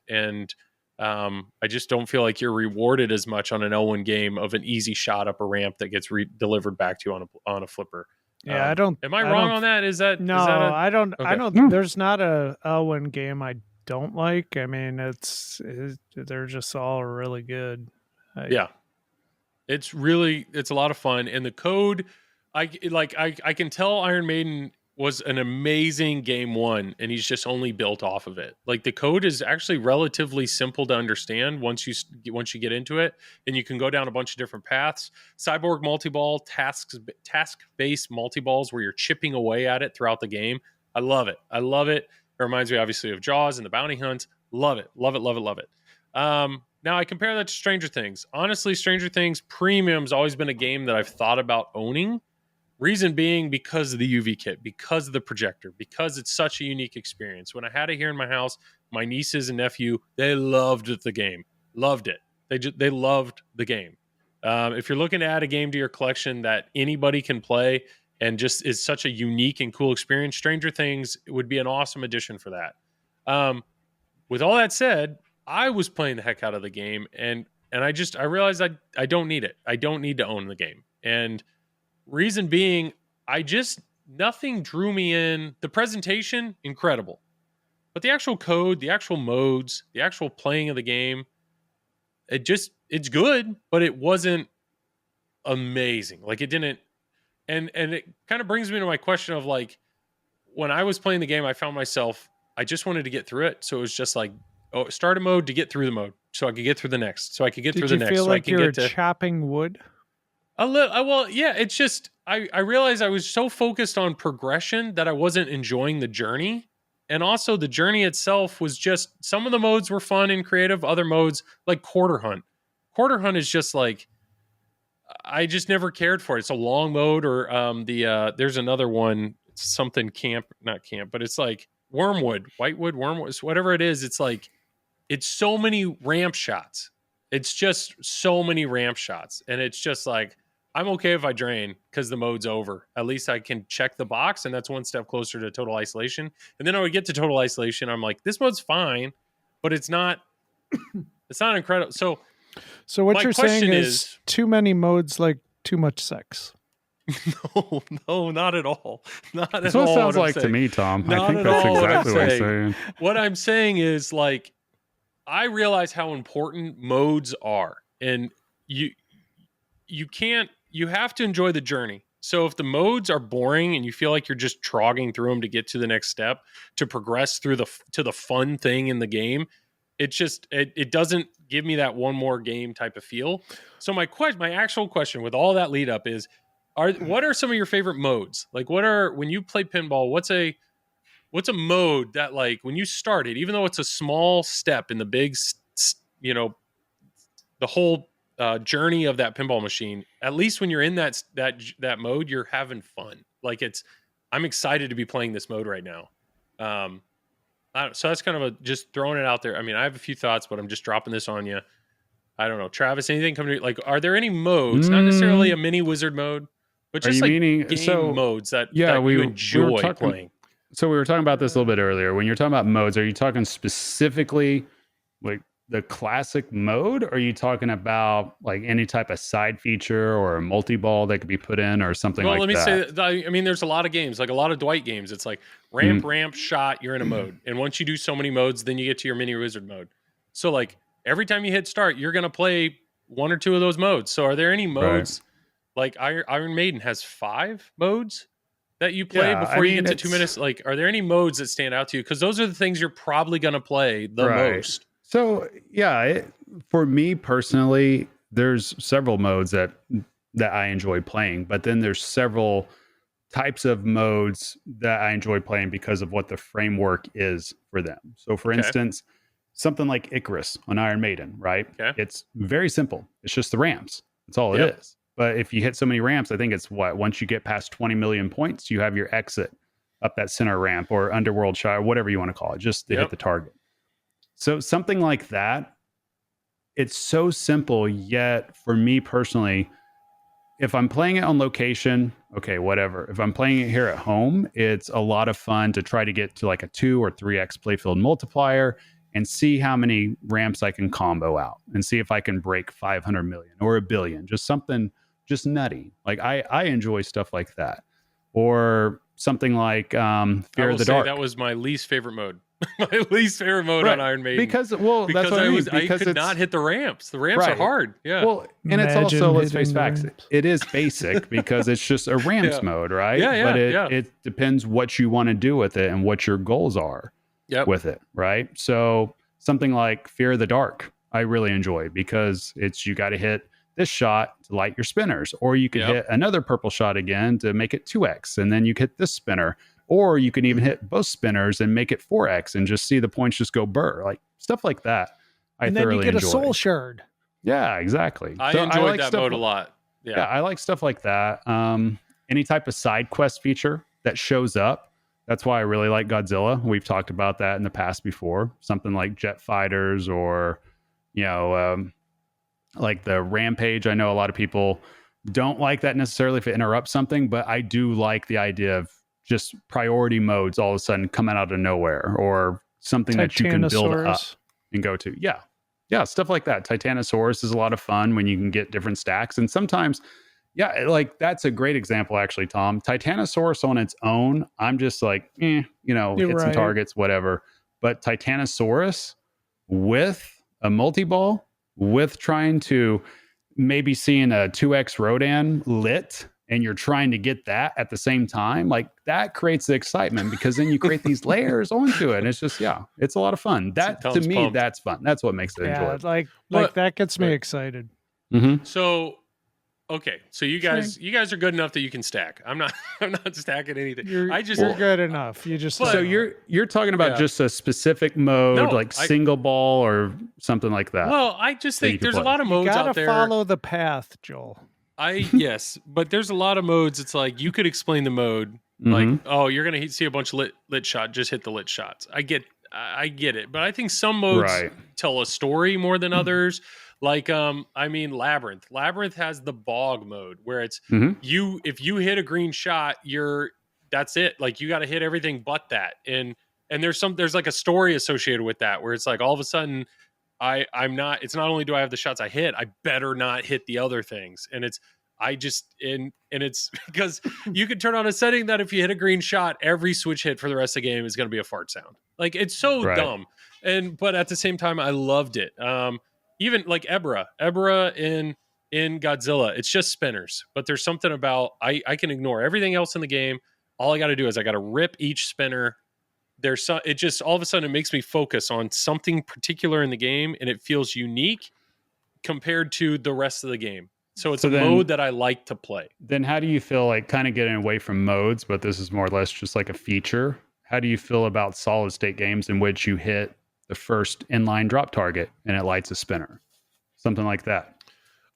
I just don't feel like you're rewarded as much on an Elwin game of an easy shot up a ramp that gets delivered back to you on a flipper. Yeah, I don't. Am I wrong on that? Is that no? Is that I don't. okay. I don't. There's not a Elwin game I don't like. I mean, they're just all really good. Yeah, it's a lot of fun, and the code, I can tell Iron Maiden was an amazing game one, and he's just only built off of it. Like the code is actually relatively simple to understand once you get into it, and you can go down a bunch of different paths. Cyborg multi-ball, task-based multi-balls where you're chipping away at it throughout the game. I love it. It reminds me obviously of Jaws and the Bounty Hunt. Love it. Now I compare that to Stranger Things. Honestly, Stranger Things Premium's always been a game that I've thought about owning. Reason being because of the UV kit, because of the projector, because it's such a unique experience. When I had it here in my house, my nieces and nephew, they loved the game. Loved it. They loved the game. If you're looking to add a game to your collection that anybody can play and just is such a unique and cool experience, Stranger Things would be an awesome addition for that. With all that said, I was playing the heck out of the game, and I realized I don't need it. I don't need to own the game. And reason being, nothing drew me in. The presentation, incredible. But the actual code, the actual modes, the actual playing of the game, it's good, but it wasn't amazing. Like it didn't, and it kind of brings me to my question of like, when I was playing the game, I found myself, I just wanted to get through it. So it was just like, start a mode to get through the mode so I could get through the next, so I could get through the next. Did you feel like you were chopping wood? A little, well, yeah, it's just, I realized I was so focused on progression that I wasn't enjoying the journey. And also the journey itself was just, some of the modes were fun and creative, other modes like Quarter Hunt. Quarter Hunt is just like, I just never cared for it. It's a long mode, or there's another one, something not camp, but it's like Whitewood, Wormwood, whatever it is. It's like, it's so many ramp shots. It's just so many ramp shots. And it's just like, I'm okay if I drain because the mode's over. At least I can check the box, and that's one step closer to total isolation. And then I would get to total isolation. I'm like, this mode's fine, but it's not incredible. So what you're saying is too many modes, like too much sex. No, not at all. Not at all. That's what it sounds like to me, Tom. I think that's exactly what you're saying. What I'm saying is, like, I realize how important modes are, and you have to enjoy the journey. So if the modes are boring and you feel like you're just trogging through them to get to the next step, to progress through to the fun thing in the game, it doesn't give me that one more game type of feel. So my actual question with all that lead up is, what are some of your favorite modes? Like, when you play pinball, what's a mode that, like, when you start it, even though it's a small step in the big, the whole journey of that pinball machine, at least when you're in that mode, you're having fun. Like, I'm excited to be playing this mode right now. So that's kind of just throwing it out there. I mean, I have a few thoughts, but I'm just dropping this on you. I don't know, Travis, anything coming to, like, are there any modes, not necessarily a mini wizard mode, but just like game modes that you enjoy playing? So we were talking about this a little bit earlier. When you're talking about modes, are you talking specifically like the classic mode? Or are you talking about like any type of side feature or a multi-ball that could be put in or something like that? Well, let me say, I mean, there's a lot of games, like a lot of Dwight games. It's like ramp, shot, you're in a mode. And once you do so many modes, then you get to your mini wizard mode. So like every time you hit start, you're going to play one or two of those modes. So are there any modes like Iron Maiden has 5 modes that you play before you get to 2 minutes? Like, are there any modes that stand out to you? Because those are the things you're probably going to play the most. So for me personally, there's several modes that I enjoy playing, but then there's several types of modes that I enjoy playing because of what the framework is for them. So for instance, something like Icarus on Iron Maiden, right? Okay. It's very simple. It's just the ramps. That's all it is. But if you hit so many ramps, I think it's once you get past 20 million points, you have your exit up that center ramp or underworld shot, or whatever you want to call it, just to hit the target. So something like that, it's so simple, yet for me personally, if I'm playing it on location, okay, whatever. If I'm playing it here at home, it's a lot of fun to try to get to like a 2 or 3x playfield multiplier and see how many ramps I can combo out and see if I can break 500 million or 1 billion, just something just nutty. Like I enjoy stuff like that. Or something like Fear of the Dark. That was my least favorite mode. My least favorite mode on Iron Maiden. Because that's what I mean. I could not hit the ramps. The ramps are hard. Yeah. Well, and it's also, let's face facts, it is basic because it's just a ramps mode, right? But it depends what you want to do with it and what your goals are with it, right? So something like Fear of the Dark, I really enjoy because you got to hit this shot to light your spinners, or you could hit another purple shot again to make it 2x, and then you hit this spinner. Or you can even hit both spinners and make it 4x and just see the points just go burr. Like stuff like that. And then you get a soul shard. Yeah, exactly. I enjoyed that mode a lot. Yeah, I like stuff like that. Any type of side quest feature that shows up. That's why I really like Godzilla. We've talked about that in the past before. Something like jet fighters or, like the Rampage. I know a lot of people don't like that necessarily if it interrupts something, but I do like the idea of just priority modes all of a sudden coming out of nowhere, or something that you can build up and go to. Yeah, stuff like that. Titanosaurus is a lot of fun when you can get different stacks. And sometimes, like that's a great example actually, Tom. Titanosaurus on its own, I'm just like, hit some targets, whatever. But Titanosaurus with a multi-ball, with trying to maybe seeing a 2x Rodan lit, and you're trying to get that at the same time, like that creates the excitement because then you create these layers onto it. And it's just, it's a lot of fun. That to me, pumped. That's fun. That's what makes it enjoyable. Like that gets me excited. Mm-hmm. So, okay. So you guys are good enough that you can stack. I'm not stacking anything. You're good enough. You just, so you're talking about just a specific mode, single ball or something like that. Well, I just think there's a lot of modes out there. You gotta follow the path, Joel. Yes, but there's a lot of modes. It's like you could explain the mode, like, oh, you're gonna see a bunch of lit shot. Just hit the lit shots. I get it, but I think some modes tell a story more than others. Like, Labyrinth. Labyrinth has the bog mode where it's if you hit a green shot, that's it. Like you got to hit everything but that, and there's like a story associated with that where it's like all of a sudden. It's not only do I have the shots I hit, I better not hit the other things. And it's because you can turn on a setting that if you hit a green shot, every switch hit for the rest of the game is going to be a fart sound. Like it's so dumb. But at the same time, I loved it. Even like Ebra in Godzilla, it's just spinners, but there's something about, I can ignore everything else in the game. All I got to do is I got to rip each spinner. It just all of a sudden it makes me focus on something particular in the game, and it feels unique compared to the rest of the game. So it's a mode that I like to play. Then how do you feel, like kind of getting away from modes, but this is more or less just like a feature? How do you feel about solid state games in which you hit the first inline drop target and it lights a spinner? Something like that.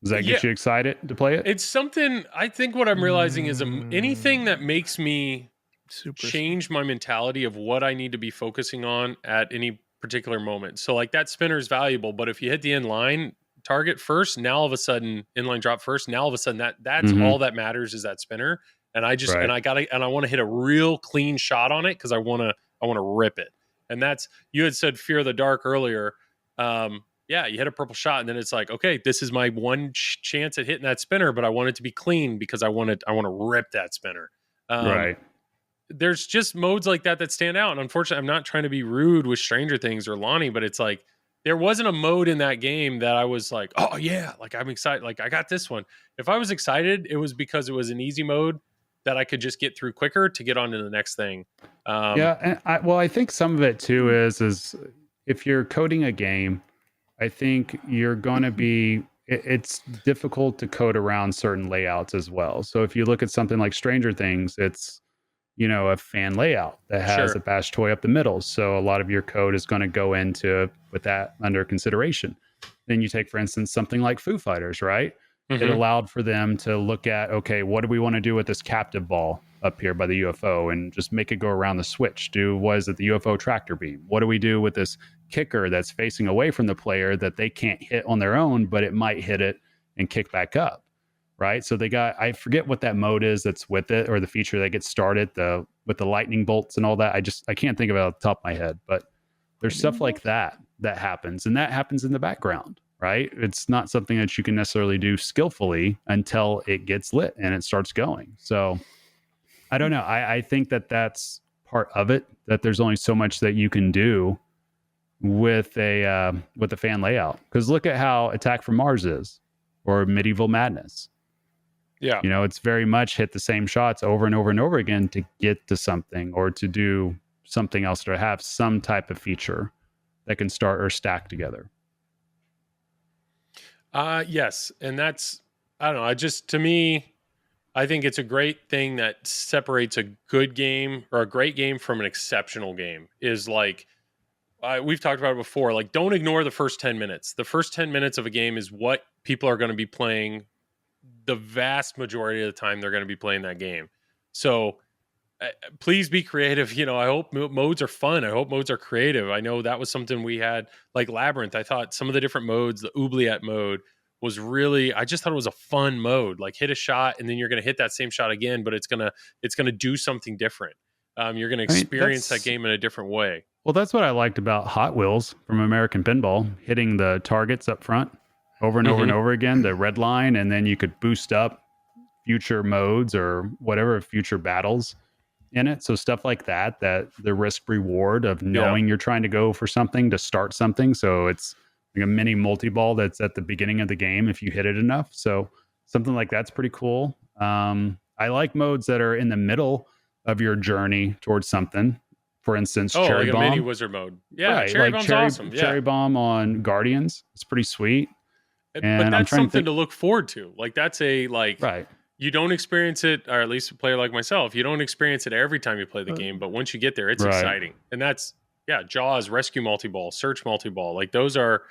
Does that get you excited to play it? It's something, I think what I'm realizing is anything that makes me change my mentality of what I need to be focusing on at any particular moment. So like that spinner is valuable, but if you hit the inline target first, now all of a sudden inline drop first, now all of a sudden that's all that matters is that spinner. And I just and I want to hit a real clean shot on it because I want to rip it. And that's, you had said Fear of the Dark earlier. yeah, you hit a purple shot, and then it's like, okay, this is my one chance at hitting that spinner, but I want it to be clean because I want to rip that spinner. Right. There's just modes like that stand out. And unfortunately, I'm not trying to be rude with Stranger Things or Lonnie, but it's like, there wasn't a mode in that game that I was like, oh yeah, like I'm excited. Like I got this one. If I was excited, it was because it was an easy mode that I could just get through quicker to get on to the next thing. And I think some of it too is if you're coding a game, I think you're going to be, it's difficult to code around certain layouts as well. So if you look at something like Stranger Things, it's, a fan layout that has a bash toy up the middle. So a lot of your code is going to go into with that under consideration. Then you take, for instance, something like Foo Fighters, right? Mm-hmm. It allowed for them to look at, okay, what do we want to do with this captive ball up here by the UFO and just make it go around the switch? The UFO tractor beam? What do we do with this kicker that's facing away from the player that they can't hit on their own, but it might hit it and kick back up, right? So they got, I forget what that mode is that's with it, or the feature that gets started with the lightning bolts and all that. I can't think of it off the top of my head, but there's stuff like that happens, and that happens in the background, right? It's not something that you can necessarily do skillfully until it gets lit and it starts going. So I don't know. I think that's part of it, that there's only so much that you can do with a fan layout. Because look at how Attack from Mars is, or Medieval Madness. Yeah. It's very much hit the same shots over and over and over again to get to something, or to do something else, to have some type of feature that can start or stack together. Yes. And that's, I don't know, to me, I think it's a great thing that separates a good game or a great game from an exceptional game, is like, we've talked about it before, like, don't ignore the first 10 minutes. The first 10 minutes of a game is what people are going to be playing the vast majority of the time. They're going to be playing that game. So please be creative. I hope modes are fun. I hope modes are creative. I know that was something we had, like Labyrinth. I thought some of the different modes, the oubliette mode was really, I just thought it was a fun mode. Like, hit a shot and then you're going to hit that same shot again, but it's going to do something different. You're going to experience that game in a different way. Well, that's what I liked about Hot Wheels from American Pinball, hitting the targets up front over and over and over again, the red line, and then you could boost up future modes or whatever, future battles in it. So stuff like that the risk reward of knowing you're trying to go for something to start something. So it's like a mini multi-ball that's at the beginning of the game if you hit it enough. So something like that's pretty cool. I like modes that are in the middle of your journey towards something. For instance, Cherry like Bomb. A mini wizard mode. Yeah, right. Cherry Bomb's awesome. Yeah. Cherry Bomb on Guardians. It's pretty sweet. But that's something to look forward to. Like, that's right. You don't experience it, or at least a player like myself, you don't experience it every time you play the game. But once you get there, it's exciting. And that's, Jaws, Rescue Multi-Ball, Search Multi-Ball. Like, those are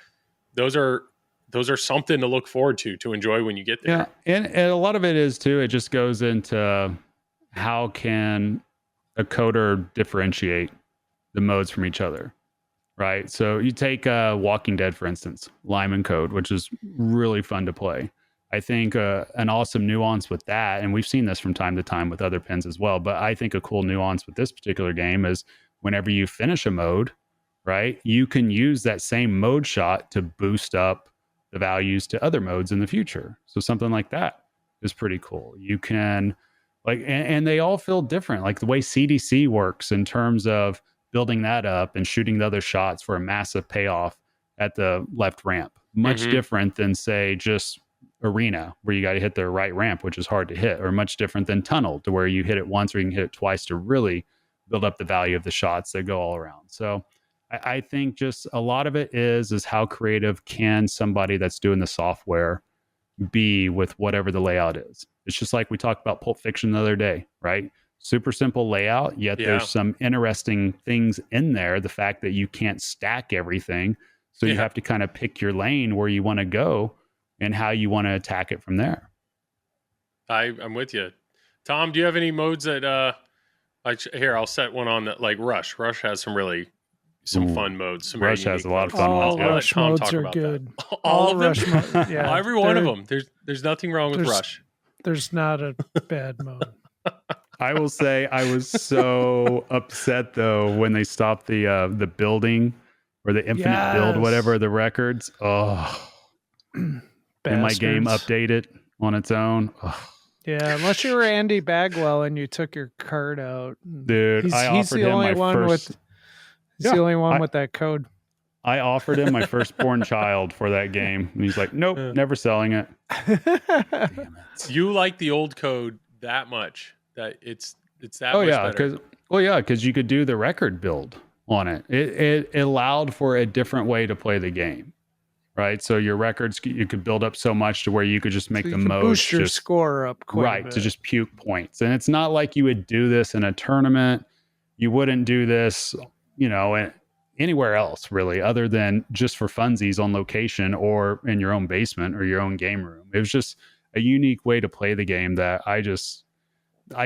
something to look forward to enjoy when you get there. Yeah, and a lot of it is too, it just goes into how can a coder differentiate the modes from each other, right? So you take Walking Dead, for instance, Lyman code, which is really fun to play. I think an awesome nuance with that, and we've seen this from time to time with other pins as well, but I think a cool nuance with this particular game is whenever you finish a mode, right, you can use that same mode shot to boost up the values to other modes in the future. So something like that is pretty cool. You can, like, and they all feel different. Like the way CDC works in terms of building that up and shooting the other shots for a massive payoff at the left ramp. Much different than, say, just Arena, where you got to hit the right ramp, which is hard to hit, or much different than Tunnel, to where you hit it once or you can hit it twice to really build up the value of the shots that go all around. So I think just a lot of it is how creative can somebody that's doing the software be with whatever the layout is. It's just like we talked about Pulp Fiction the other day, right? Super simple layout, yet there's some interesting things in there. The fact that you can't stack everything. So you have to kind of pick your lane where you want to go and how you want to attack it from there. I'm with you. Tom, do you have any modes that, here, I'll set one on that, like Rush. Rush has some fun modes. Rush has a lot of fun ones. All Rush modes are good. All of them? Rush modes, yeah. Every one of them. There's nothing wrong with Rush. There's not a bad mode. I will say I was so upset though when they stopped the building or the infinite build, whatever the records. Oh, and my game updated on its own. Oh. Yeah, unless you were Andy Bagwell and you took your card out, dude. He's the only one with that code. I offered him my firstborn child for that game, and he's like, "Nope, never selling it." Damn it! You like the old code that much that it's that. Oh much yeah, because you could do the record build on it. It allowed for a different way to play the game. Right, so your records you could build up so much to where you could just make the modes boost your score up quite a bit. To just puke points. And it's not like you would do this in a tournament. You wouldn't do this, anywhere else really, other than just for funsies on location or in your own basement or your own game room. It was just a unique way to play the game that I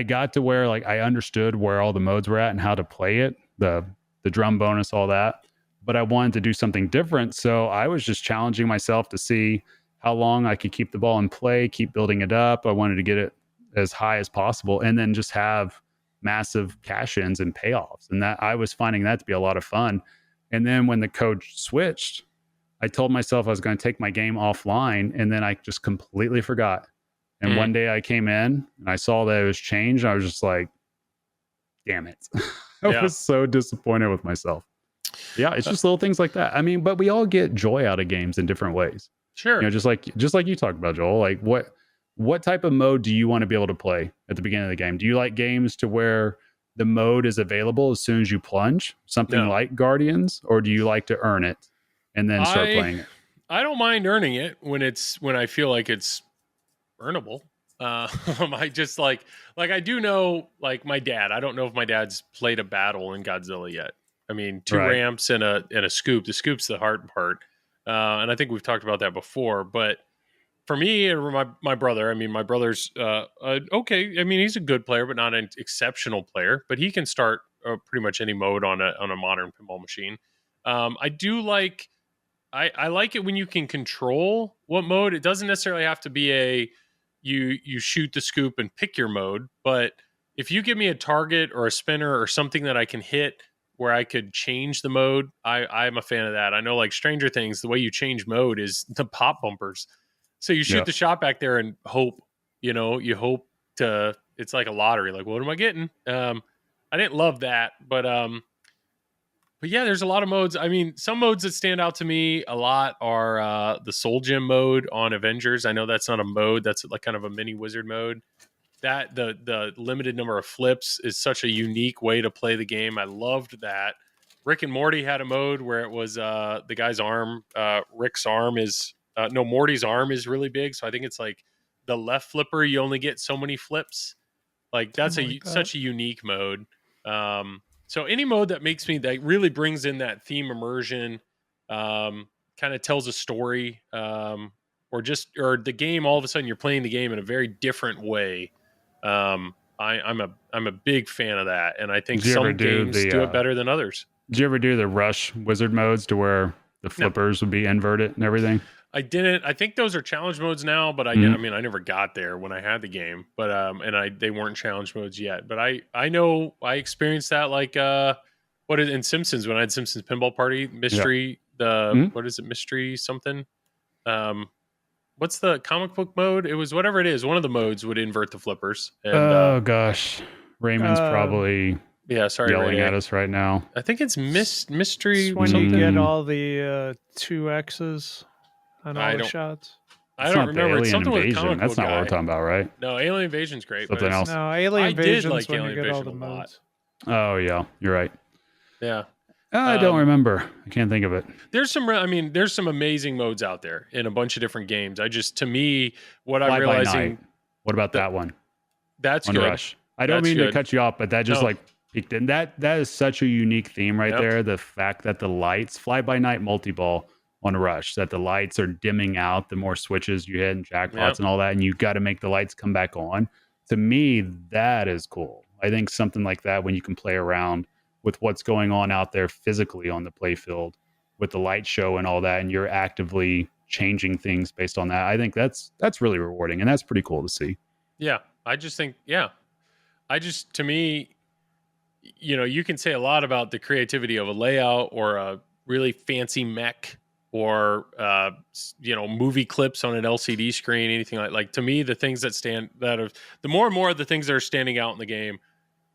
got to where like I understood where all the modes were at and how to play it, the drum bonus, all that. But I wanted to do something different. So I was just challenging myself to see how long I could keep the ball in play, keep building it up. I wanted to get it as high as possible and then just have massive cash-ins and payoffs. And that I was finding that to be a lot of fun. And then when the code switched, I told myself I was going to take my game offline, and then I just completely forgot. And one day I came in and I saw that it was changed. I was just like, damn it. I was so disappointed with myself. Yeah, it's just little things like that. I mean, but we all get joy out of games in different ways. Sure. Just like you talked about, Joel. Like what type of mode do you want to be able to play at the beginning of the game? Do you like games to where the mode is available as soon as you plunge, something like Guardians, or do you like to earn it and then start playing it? I don't mind earning it when I feel like it's earnable. I just like I do know, like my dad. I don't know if my dad's played a battle in Godzilla yet. I mean, two ramps and a scoop. The scoop's the hard part, and I think we've talked about that before. But for me or my brother, I mean, my brother's okay. I mean, he's a good player, but not an exceptional player. But he can start pretty much any mode on a modern pinball machine. I do like. I like it when you can control what mode. It doesn't necessarily have to be you shoot the scoop and pick your mode, but if you give me a target or a spinner or something that I can hit where I could change the mode, I'm a fan of that. I know, like Stranger Things, the way you change mode is the pop bumpers. So you shoot the shot back there and hope, you hope to, it's like a lottery. Like, what am I getting? I didn't love that, but yeah, there's a lot of modes. I mean, some modes that stand out to me a lot are the Soul Gem mode on Avengers. I know that's not a mode. That's like kind of a mini wizard mode. That the limited number of flips is such a unique way to play the game. I loved that. Rick and Morty had a mode where it was the guy's arm. Rick's arm is Morty's arm is really big. So I think it's like the left flipper. You only get so many flips. Like that's such a unique mode. So any mode that that really brings in that theme immersion, kind of tells a story, or the game. All of a sudden, you're playing the game in a very different way. I'm a big fan of that, and I think some games do it better than others. Did you ever do the Rush Wizard modes to where the flippers would be inverted and everything? I didn't. I think those are challenge modes now, but I mean, I never got there when I had the game, but they weren't challenge modes yet. But I know I experienced that like in Simpsons when I had Simpsons Pinball Party Mystery. What is it? Mystery something. What's the comic book mode? It was whatever it is. One of the modes would invert the flippers. And, gosh, Raymond's probably yelling at us right now. I think it's mystery. It's when you get all the 2 X's on all the shots. I don't remember. It's something with Invasion. That's not what we're talking about, right? No, Alien Invasion's great. Something else. No, Alien Invasion is when you get all the modes. Oh yeah, you're right. Yeah. I don't remember. I can't think of it. There's some amazing modes out there in a bunch of different games. To me, what I'm realizing. What about that one? That's on good. Rush. I don't mean to cut you off, but that just peeked in. That is such a unique theme right there. The fact that the lights, fly-by-night multi-ball on Rush, that the lights are dimming out the more switches you hit and jackpots and all that, and you've got to make the lights come back on. To me, that is cool. I think something like that, when you can play around with what's going on out there physically on the play field with the light show and all that, and you're actively changing things based on that. I think that's really rewarding, and that's pretty cool to see. Yeah. To me, you can say a lot about the creativity of a layout or really fancy mech or movie clips on an LCD screen, anything like to me, the things the more and more of the things that are standing out in the game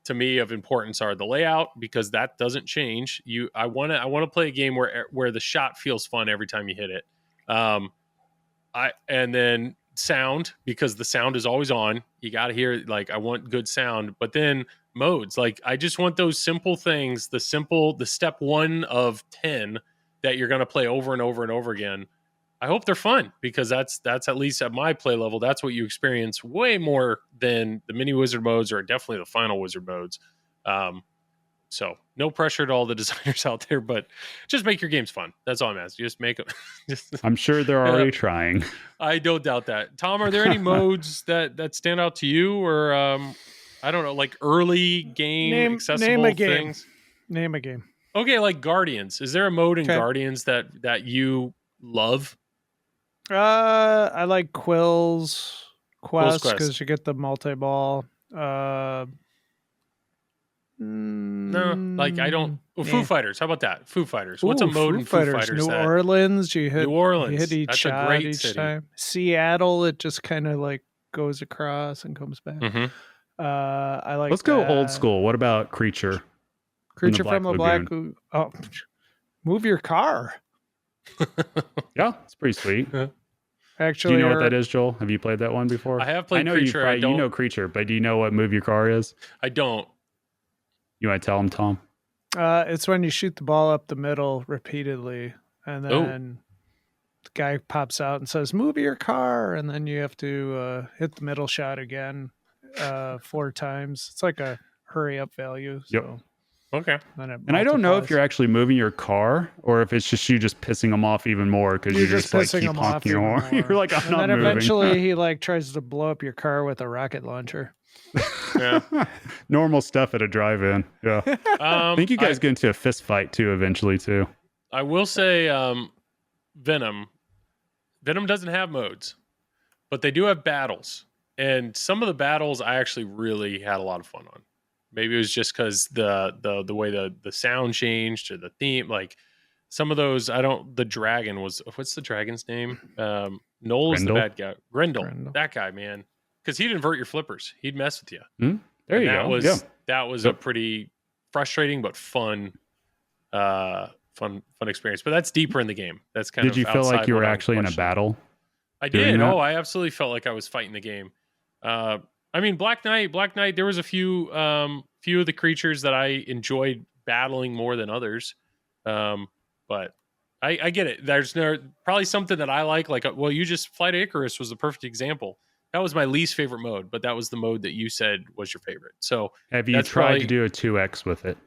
to me of importance are the layout, because that doesn't change. I want to play a game where the shot feels fun every time you hit it. And then sound, because the sound is always on. You got to hear, like, I want good sound. But then modes, like, I just want those simple things, the step 1 of 10 that you're going to play over and over and over again. I hope they're fun, because that's at least at my play level, that's what you experience way more than the mini wizard modes, or definitely the final wizard modes. So no pressure to all the designers out there, but just make your games fun. That's all I'm asking. Just make them. I'm sure they're already trying. I don't doubt that. Tom, are there any modes that stand out to you, or I don't know, like early game accessible things? Name a game. Okay, like Guardians. Is there a mode in Guardians that you love? I like Quest because you get the multi-ball. No, like I don't. Foo Fighters. How about that? Foo Fighters. What's a mode in Foo Fighters? New Orleans. You hit each That's shot a great each city. time. Seattle. It just kind of like goes across and comes back. Mm-hmm. I like. Let's go old school. What about Creature? Creature from the Black. Oh, move your car. Yeah, it's pretty sweet. Actually, do you know what that is, Joel? Have you played that one before? I have played I know Creature. you know Creature, but do you know what Move Your Car is? I don't. You want to tell him, Tom? It's when you shoot the ball up the middle repeatedly, and then the guy pops out and says, "Move your car," and then you have to hit the middle shot again 4 times. It's like a hurry up value. So. Yep. Okay. And I don't know if you're actually moving your car or if it's just you just pissing them off even more because you just like keep honking your horn. You're like, I'm not moving. And then eventually he like tries to blow up your car with a rocket launcher. Yeah. Normal stuff at a drive-in. Yeah. I think you guys get into a fist fight too eventually too. I will say Venom doesn't have modes, but they do have battles. And some of the battles I actually really had a lot of fun on. Maybe it was just because the way the sound changed or the theme, like some of those. The dragon was, what's the dragon's name? Noel is the bad guy. Grendel. That guy, man, because he'd invert your flippers. He'd mess with you. There you go. That was a pretty frustrating but fun experience. But that's deeper in the game. That's kind of. Did you feel like you were actually in a battle? I did. Oh, I absolutely felt like I was fighting the game. I mean, Black Knight, there was a few of the creatures that I enjoyed battling more than others. But I get it. There's probably something that I like, well, you just Flight of Icarus was the perfect example. That was my least favorite mode, but that was the mode that you said was your favorite. So have you tried to do a 2X with it?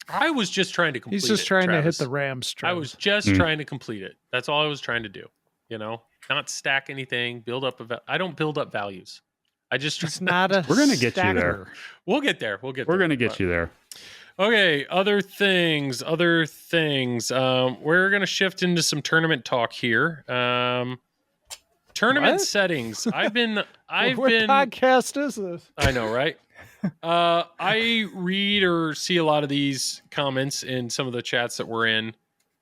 I was just trying to complete it. He's just trying Travis. to hit the Rams. I was just trying to complete it. That's all I was trying to do. Not stack anything, build up. I don't build up values. It's not a. We're gonna get you there. We'll get there. We're gonna get you there. Okay. Other things. We're gonna shift into some tournament talk here. Tournament settings. What podcast is this? I know, right? I read or see a lot of these comments in some of the chats that we're in,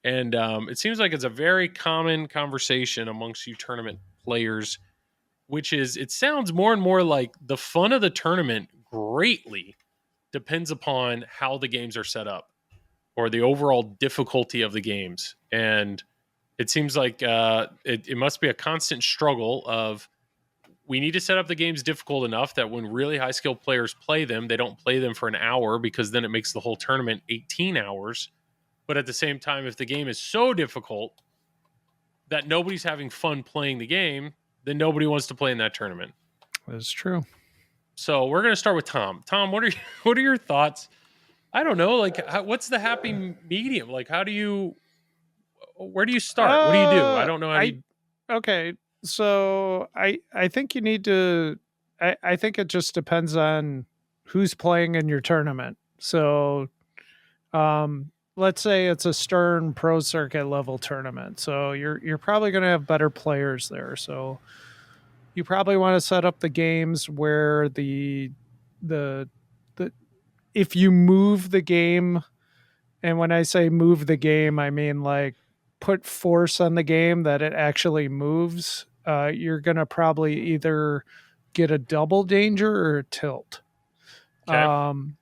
and it seems like it's a very common conversation amongst you tournament players. Which is, it sounds more and more like the fun of the tournament greatly depends upon how the games are set up or the overall difficulty of the games. And it seems like it must be a constant struggle of, we need to set up the games difficult enough that when really high skill players play them, they don't play them for an hour because then it makes the whole tournament 18 hours. But at the same time, if the game is so difficult that nobody's having fun playing the game, then nobody wants to play in that tournament. That's true. So we're going to start with Tom. Tom, what are your thoughts? I don't know. Like, what's the happy medium? Like, where do you start? What do you do? I don't know. Okay. So I think you need to, I think it just depends on who's playing in your tournament. So, let's say it's a Stern Pro Circuit level tournament. So you're probably going to have better players there. So you probably want to set up the games where the if you move the game And when I say move the game, I mean like put force on the game that it actually moves. You're going to probably either get a double danger or a tilt. Okay.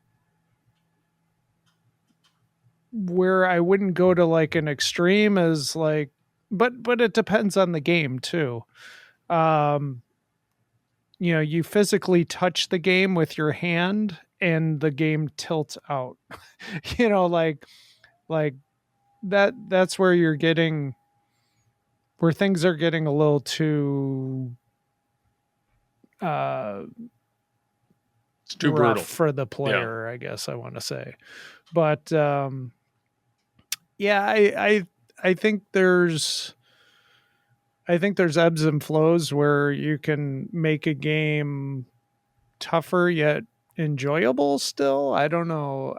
Where I wouldn't go to like an extreme is like, but it depends on the game too. You physically touch the game with your hand and the game tilts out. Like that's where you're getting where things are getting a little too It's too rough brutal for the player, I guess I want to say. But I think there's ebbs and flows where you can make a game tougher yet enjoyable still. I don't know.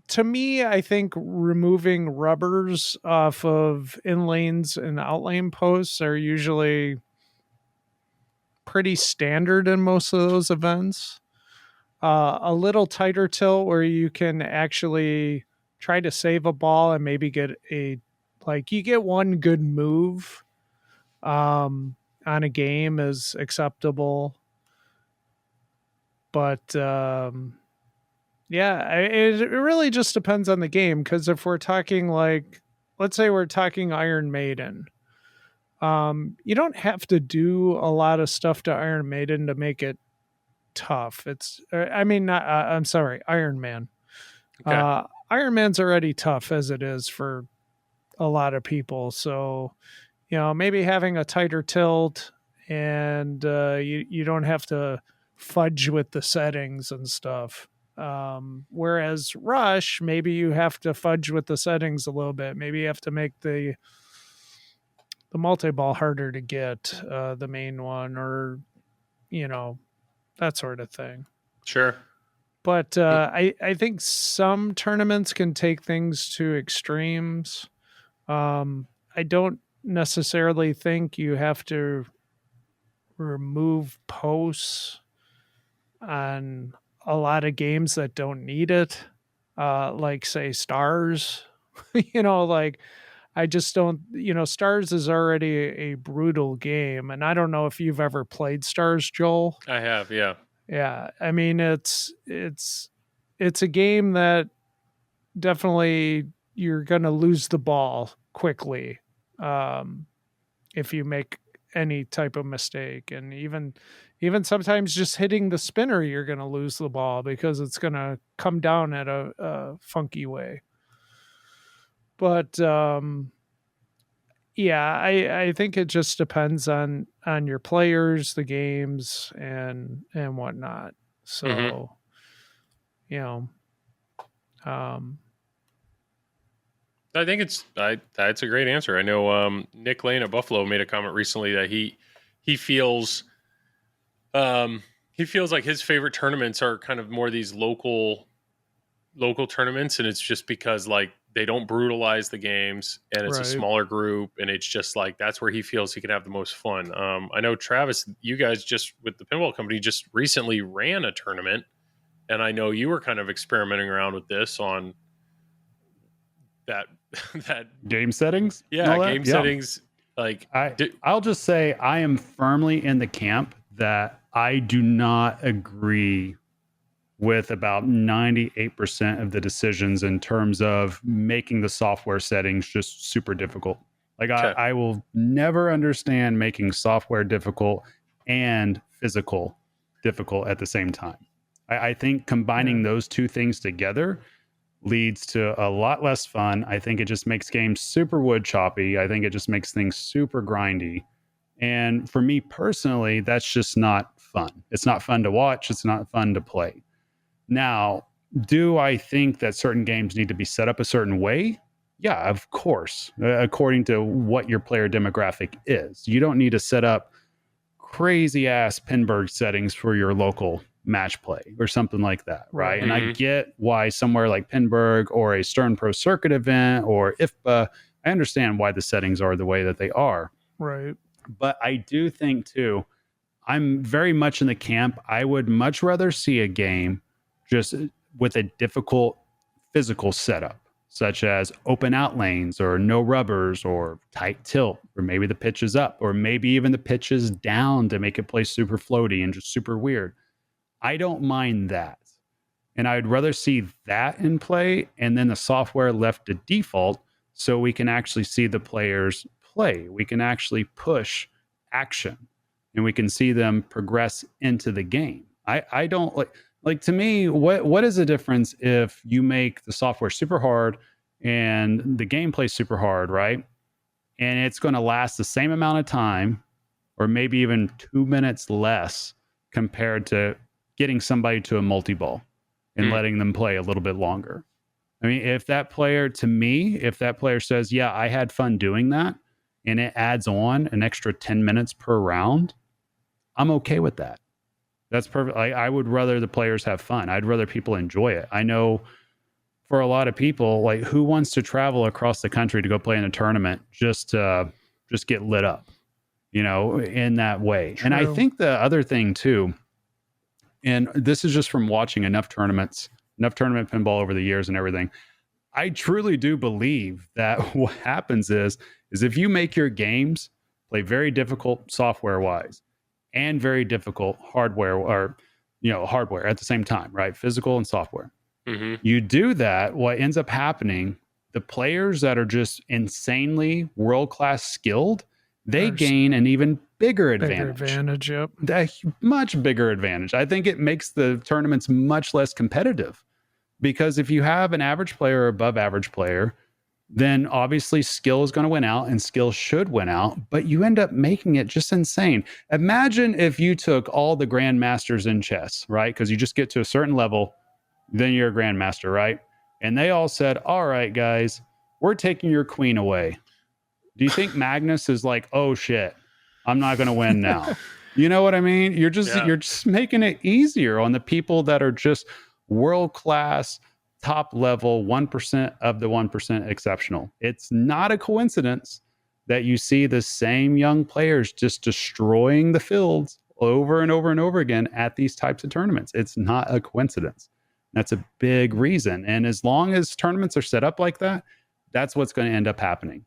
To me, I think removing rubbers off of in lanes and out lane posts are usually pretty standard in most of those events. A little tighter tilt where you can actually try to save a ball and maybe get you get one good move on a game is acceptable. But it really just depends on the game, because if we're talking like, let's say we're talking Iron Maiden, you don't have to do a lot of stuff to Iron Maiden to make it tough. I'm sorry, Iron Man. Okay. Iron Man's already tough as it is for a lot of people. So, maybe having a tighter tilt and you don't have to fudge with the settings and stuff. Whereas Rush, maybe you have to fudge with the settings a little bit. Maybe you have to make the multi-ball harder to get, the main one, or, that sort of thing. Sure. But I think some tournaments can take things to extremes. I don't necessarily think you have to remove posts on a lot of games that don't need it. Like say Stars, like I just don't, Stars is already a brutal game. And I don't know if you've ever played Stars, Joel. I have, yeah. Yeah. I mean, it's a game that definitely you're going to lose the ball quickly. If you make any type of mistake, and even sometimes just hitting the spinner, you're going to lose the ball because it's going to come down at a funky way. But I think it just depends on your players, the games, and whatnot. So, I think that's a great answer. I know Nick Lane at Buffalo made a comment recently that he feels like his favorite tournaments are kind of more these local tournaments, and it's just because like they don't brutalize the games and it's a smaller group, and it's just like that's where he feels he can have the most fun. I know Travis, you guys just with the pinball company just recently ran a tournament, and I know you were kind of experimenting around with this on that game settings. Game settings. Like I'll just say I am firmly in the camp that I do not agree with about 98% of the decisions in terms of making the software settings just super difficult. Like I will never understand making software difficult and physical difficult at the same time. I think combining those two things together leads to a lot less fun. I think it just makes games super wood choppy. I think it just makes things super grindy. And for me personally, that's just not fun. It's not fun to watch. It's not fun to play. Now, do I think that certain games need to be set up a certain way? Yeah, of course, according to what your player demographic is. You don't need to set up crazy ass Pinburg settings for your local match play or something like that, right? Mm-hmm. And I get why somewhere like Pinburg or a Stern Pro Circuit event or IFPA, I understand why the settings are the way that they are. Right. But I do think too, I'm very much in the camp. I would much rather see a game just with a difficult physical setup. such as open out lanes or no rubbers or tight tilt, or maybe the pitch is up, or maybe even the pitch is down to make it play super floaty and just super weird. I don't mind that. And I'd rather see that in play and then the software left to default so we can actually see the players play. We can actually push action and we can see them progress into the game. I don't like to me, what is the difference if you make the software super hard and the gameplay super hard, right? And it's going to last the same amount of time or maybe even 2 minutes less compared to getting somebody to a multi-ball and letting them play a little bit longer. I mean, if that player says, yeah, I had fun doing that, and it adds on an extra 10 minutes per round, I'm okay with that. That's perfect. I would rather the players have fun. I'd rather people enjoy it. I know for a lot of people, like, who wants to travel across the country to go play in a tournament just to get lit up, in that way. True. And I think the other thing too, and this is just from watching enough tournament pinball over the years and everything, I truly do believe that what happens is if you make your games play very difficult software wise and very difficult hardware or hardware at the same time, right? Physical and software. Mm-hmm. You do that, what ends up happening, the players that are just insanely world-class skilled, they gain an even bigger advantage. Yep. A much bigger advantage. I think it makes the tournaments much less competitive because if you have an average player or above average player, then obviously skill is going to win out and skill should win out, but you end up making it just insane. Imagine if you took all the grandmasters in chess, right? Because you just get to a certain level, then you're a grandmaster, right? And they all said, all right, guys, we're taking your queen away. Do you think Magnus is like, oh shit, I'm not going to win now? You know what I mean? You're just making it easier on the people that are just world-class, top level, 1% of the 1% exceptional. It's not a coincidence that you see the same young players just destroying the fields over and over and over again at these types of tournaments. It's not a coincidence. That's a big reason. And as long as tournaments are set up like that, that's what's going to end up happening.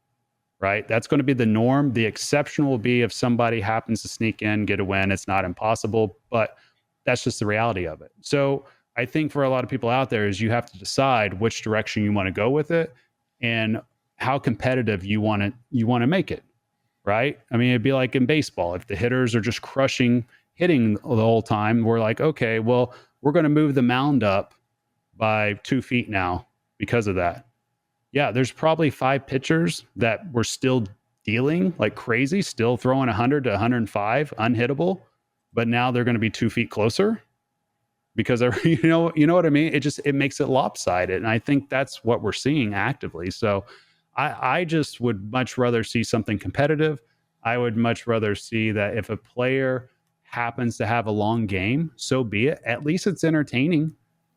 Right? That's going to be the norm. The exception will be if somebody happens to sneak in, get a win. It's not impossible, but that's just the reality of it. So I think for a lot of people out there is you have to decide which direction you want to go with it and how competitive you want to make it. Right? I mean, it'd be like in baseball. If the hitters are just hitting the whole time, we're like, okay, well, we're going to move the mound up by 2 feet now because of that. Yeah, there's probably 5 pitchers that were still dealing like crazy, still throwing 100 to 105, unhittable, but now they're going to be 2 feet closer because you know what I mean? It makes it lopsided. And I think that's what we're seeing actively. So I just would much rather see something competitive. I would much rather see that if a player happens to have a long game, so be it. At least it's entertaining.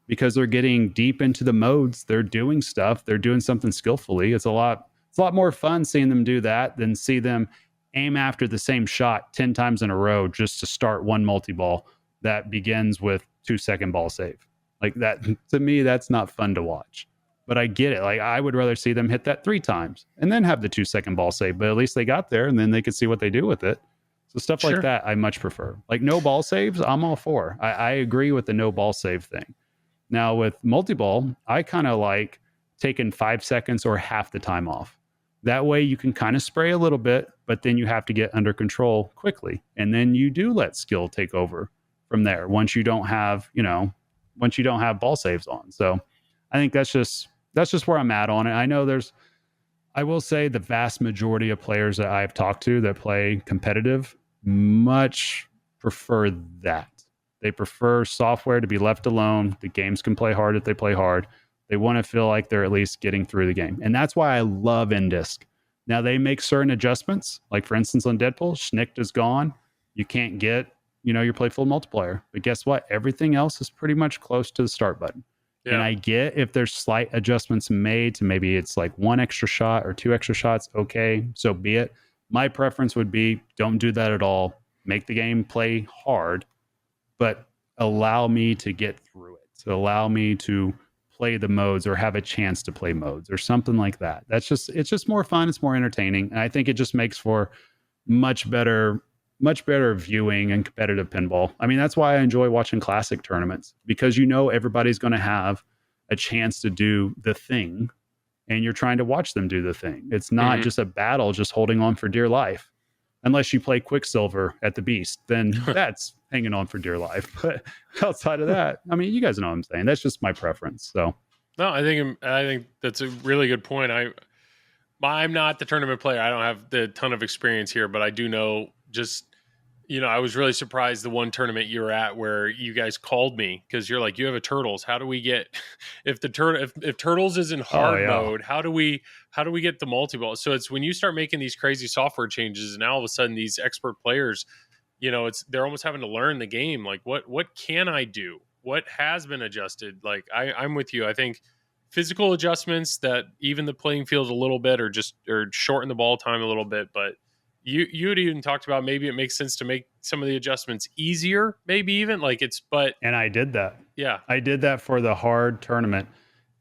Because they're getting deep into the modes, they're doing stuff, they're doing something skillfully. It's a lot more fun seeing them do that than see them aim after the same shot 10 times in a row just to start one multi-ball that begins with 2-second ball save. Like that, to me, that's not fun to watch. But I get it. Like I would rather see them hit that 3 times and then have the 2-second ball save. But at least they got there and then they could see what they do with it. So stuff like that, I much prefer. Like no ball saves, I'm all for. I agree with the no ball save thing. Now with multi-ball, I kind of like taking 5 seconds or half the time off. That way you can kind of spray a little bit, but then you have to get under control quickly. And then you do let skill take over from there once you don't have ball saves on. So I think that's just where I'm at on it. I know I will say the vast majority of players that I've talked to that play competitive much prefer that. They prefer software to be left alone. The games can play hard if they play hard. They want to feel like they're at least getting through the game. And that's why I love NDisc. Now, they make certain adjustments. Like, for instance, on Deadpool, Schnicked is gone. You can't get, your playful multiplier. But guess what? Everything else is pretty much close to the start button. Yeah. And I get if there's slight adjustments made to maybe it's like 1 extra shot or 2 extra shots, okay, so be it. My preference would be don't do that at all. Make the game play hard, but allow me to get through it. So allow me to play the modes or have a chance to play modes or something like that. It's just more fun. It's more entertaining. And I think it just makes for much better viewing and competitive pinball. I mean, that's why I enjoy watching classic tournaments, because everybody's going to have a chance to do the thing, and you're trying to watch them do the thing. It's not just a battle, just holding on for dear life. Unless you play Quicksilver at the Beast, then that's hanging on for dear life. But outside of that, I mean, you guys know what I'm saying. That's just my preference. So, no, I think that's a really good point. I'm not the tournament player. I don't have the ton of experience here, but I do know I was really surprised the one tournament you were at where you guys called me because you're like, you have a Turtles. How do we get if Turtles is in hard mode? How do we get the multi-ball? So it's when you start making these crazy software changes, and now all of a sudden these expert players, they're almost having to learn the game. Like what can I do? What has been adjusted? Like I'm with you. I think physical adjustments that even the playing field a little bit or shorten the ball time a little bit, but you had even talked about maybe it makes sense to make some of the adjustments easier, maybe even and I did that. Yeah. I did that for the hard tournament.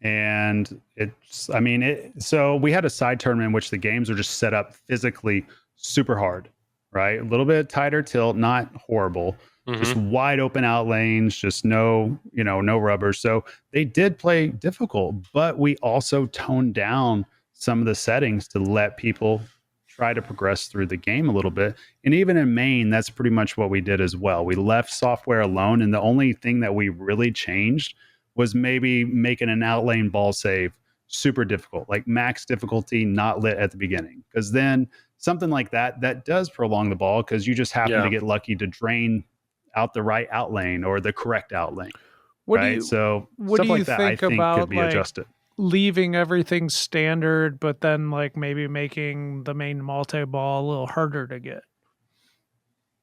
And so we had a side tournament in which the games are just set up physically super hard, right? A little bit tighter tilt, not horrible, just wide open out lanes, just no rubber. So they did play difficult, but we also toned down some of the settings to let people try to progress through the game a little bit. And even in Maine, that's pretty much what we did as well. We left software alone. And the only thing that we really changed was maybe making an outlane ball save super difficult, like max difficulty, not lit at the beginning. Because then something like that does prolong the ball because you just happen to get lucky to drain out the right outlane or the correct outlane. What right? do you so what stuff do you like that, think I think about could be adjusted. Leaving everything standard, but then maybe making the main multi-ball a little harder to get?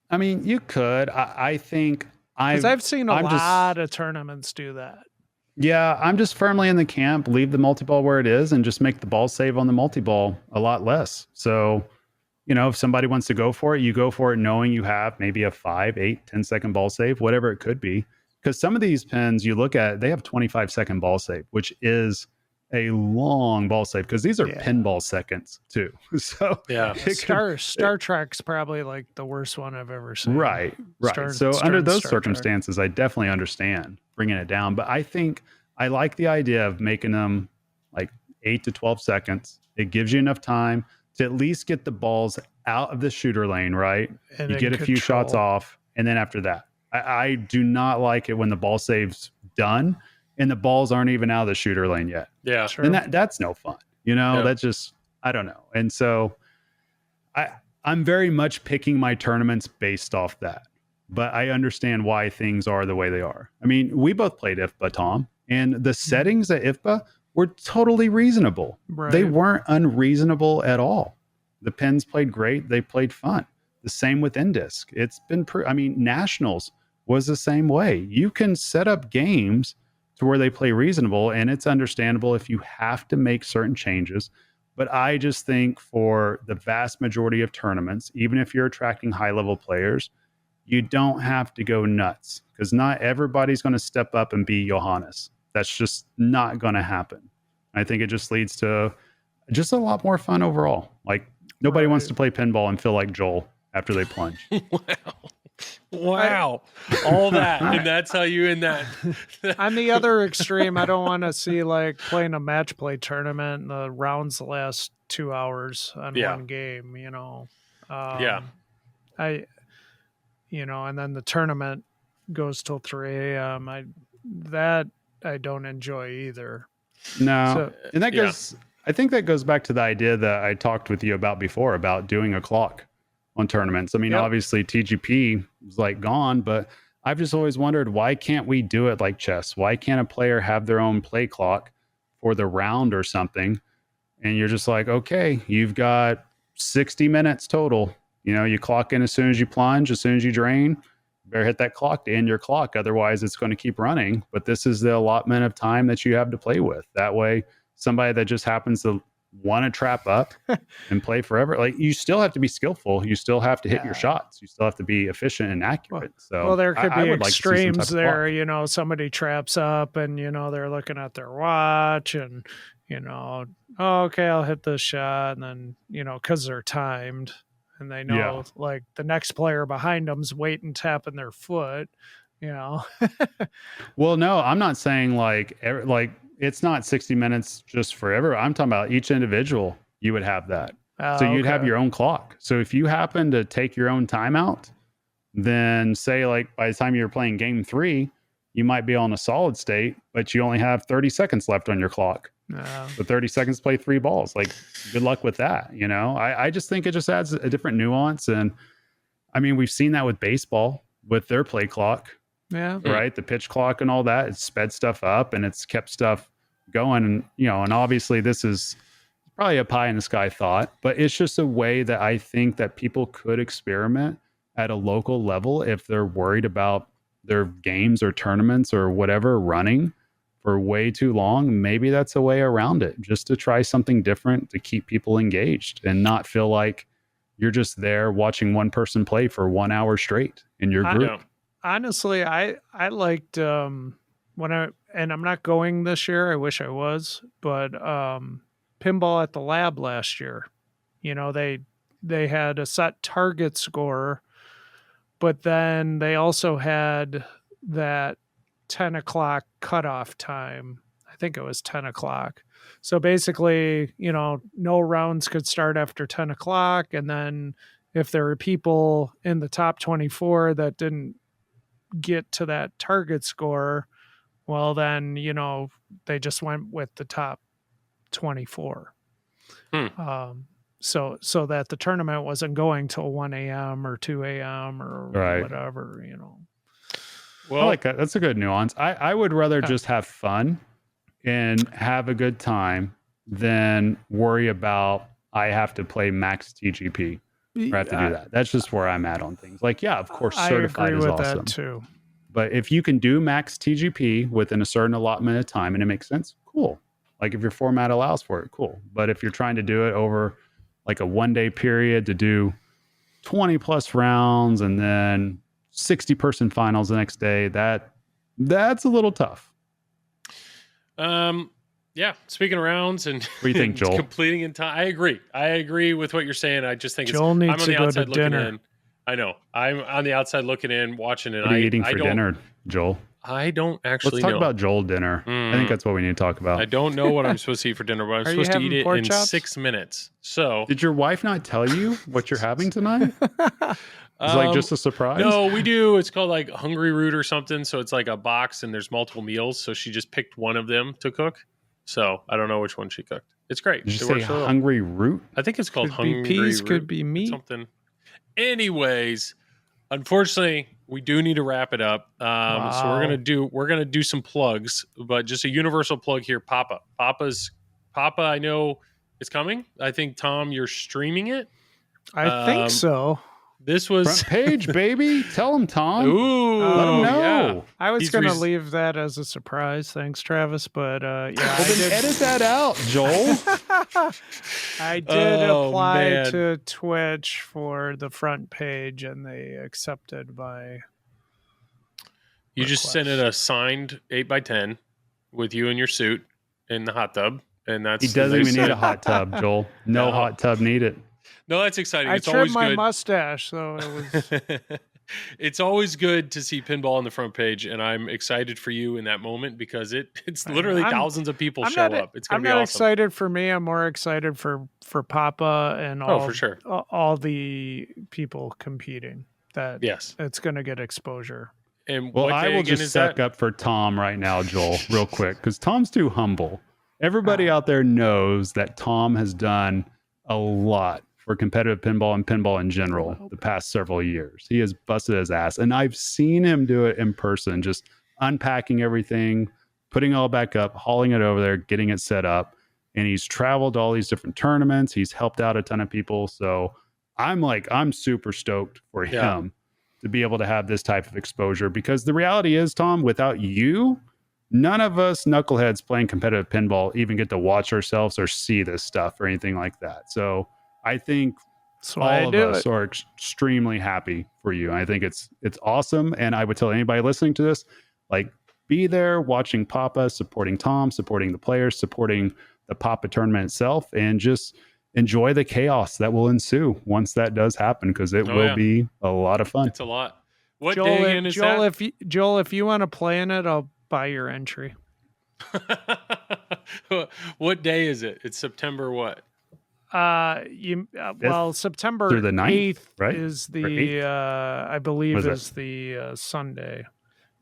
I mean, you could. I think I've seen a lot of tournaments do that. Yeah, I'm just firmly in the camp, leave the multi-ball where it is and just make the ball save on the multi-ball a lot less. So, if somebody wants to go for it, you go for it knowing you have maybe a 5, 8, 10-second ball save, whatever it could be. Because some of these pins you look at, they have 25-second ball save, which is a long ball save because these are pinball seconds too. So Star Trek's probably the worst one I've ever seen. Right. So under those circumstances, I definitely understand bringing it down. But I think I like the idea of making them 8 to 12 seconds. It gives you enough time to at least get the balls out of the shooter lane, right? And you get a few shots off. And then after that, I do not like it when the ball save's done and the balls aren't even out of the shooter lane yet. Yeah. Sure. And that's no fun. That's just, I don't know. And so I'm very much picking my tournaments based off that, but I understand why things are the way they are. I mean, we both played IFBA, Tom, and the settings at IFBA were totally reasonable. Right. They weren't unreasonable at all. The pins played great. They played fun. The same with Indisc. It's been, Nationals was the same way. You can set up games to where they play reasonable, and it's understandable if you have to make certain changes. But I just think for the vast majority of tournaments, even if you're attracting high-level players, you don't have to go nuts because not everybody's going to step up and be Johannes. That's just not going to happen. I think it just leads to just a lot more fun overall. Nobody wants to play pinball and feel like Joel after they plunge. Wow. All that. And that's how you end that. On the other extreme, I don't want to see playing a match play tournament and the rounds last 2 hours on one game, and then the tournament goes till 3 a.m. I don't enjoy either. No. And that goes, I think that goes back to the idea that I talked with you about before about doing a clock on tournaments. I mean, obviously TGP is gone, but I've just always wondered, why can't we do it like chess? Why can't a player have their own play clock for the round or something? And you're just okay, you've got 60 minutes total. You clock in as soon as you plunge, as soon as you drain, you better hit that clock to end your clock. Otherwise it's going to keep running. But this is the allotment of time that you have to play with. That way, somebody that just happens to want to trap up and play forever, like you still have to be skillful. You still have to hit your shots. You still have to be efficient and accurate. Well, there could be extremes there. You know, somebody traps up and, you know, they're looking at their watch and, you know, oh, okay, I'll hit this shot. And then, you know, because they're timed and they know like the next player behind them's waiting, tapping their foot, you know. Well, no, I'm not saying like it's not 60 minutes just forever. I'm talking about each individual. You would have that. So you'd have your own clock. So if you happen to take your own timeout, then say like by the time you're playing game 3, you might be on a solid state, but you only have 30 seconds left on your clock. So 30 seconds to play 3 balls. Like good luck with that. You know, I just think it just adds a different nuance. And I mean, we've seen that with baseball with their play clock. Yeah. Right. The pitch clock and all that. It's sped stuff up and it's kept stuff going. And, you know, and obviously this is probably a pie in the sky thought, but it's just a way that I think that people could experiment at a local level if they're worried about their games or tournaments or whatever running for way too long. Maybe that's a way around it, just to try something different to keep people engaged and not feel like you're just there watching one person play for 1 hour straight in your group. Honestly, I liked and I'm not going this year. I wish I was, but pinball at the lab last year. You know, they had a set target score, but then they also had that 10 o'clock cutoff time. I think it was 10 o'clock. So basically, you know, no rounds could start after 10 o'clock. And then if there were people in the top 24 that didn't get to that target score, well then, you know, they just went with the top 24. So that the tournament wasn't going till 1 a.m. or 2 a.m. or whatever, you know. Well, I like that. That's a good nuance. I would rather just have fun and have a good time than worry about I have to play max TGP. I have to do that. That's just where I'm at on things. Like, yeah, of course, certified is awesome. I agree with that too. But if you can do max TGP within a certain allotment of time and it makes sense, cool. Like if your format allows for it, cool. But if you're trying to do it over like a 1 day period to do 20 plus rounds and then 60 person finals the next day, that's a little tough. Yeah, speaking of rounds and what do you think, Joel? Completing in time, I agree with what you're saying. I just think Joel needs to go to dinner. In. I know. I'm on the outside looking in, watching it. What are you eating for dinner, Joel? I don't actually know. Let's talk about Joel dinner. I think that's what we need to talk about. I don't know what I'm supposed to eat for dinner, but I'm supposed to eat it in chops? 6 minutes. So, did your wife not tell you what you're having tonight? It's like just a surprise? No, we do. It's called like Hungry Root or something. So it's like a box and there's multiple meals. So she just picked one of them to cook. So I don't know which one she cooked. It's great. Did you say Hungry Root? I think it's called Hungry Root. Could be peas, could be meat. Something. Anyways, unfortunately, we do need to wrap it up. So we're gonna do some plugs, but just a universal plug here. Papa, I know it's coming. I think Tom, you're streaming it. I think so. This was front page, baby. Tell him, Tom. Ooh, let him know. Yeah. I was going to leave that as a surprise. Thanks, Travis. But yeah, well, then edit that out, Joel. I did apply to Twitch for the front page, and they accepted my. You just sent it a signed 8x10 with you in your suit in the hot tub, and that's. He doesn't even need a hot tub, Joel. No hot tub needed. No, that's exciting. I trimmed my mustache, so it was. It's always good to see pinball on the front page, and I'm excited for you in that moment because it's literally thousands of people show up. It's going to be awesome. I'm not excited for me. I'm more excited for Papa and all. For sure. All the people competing. That it's going to get exposure. And well, I will just suck up for Tom right now, Joel, real quick, because Tom's too humble. Everybody out there knows that Tom has done a lot for competitive pinball and pinball in general the past several years. He has busted his ass, and I've seen him do it in person, just unpacking everything, putting it all back up, hauling it over there, getting it set up. And he's traveled to all these different tournaments. He's helped out a ton of people. So I'm super stoked for him to be able to have this type of exposure, because the reality is, Tom, without you, none of us knuckleheads playing competitive pinball even get to watch ourselves or see this stuff or anything like that. So I think all of us are extremely happy for you. I think it's awesome. And I would tell anybody listening to this, like, be there watching Papa, supporting Tom, supporting the players, supporting the Papa tournament itself, and just enjoy the chaos that will ensue once that does happen, because it will be a lot of fun. It's a lot. What day again is that? Joel, if you want to play in it, I'll buy your entry. What day is it? It's September what? September through the 9th, 8th right? is the I believe is the Sunday.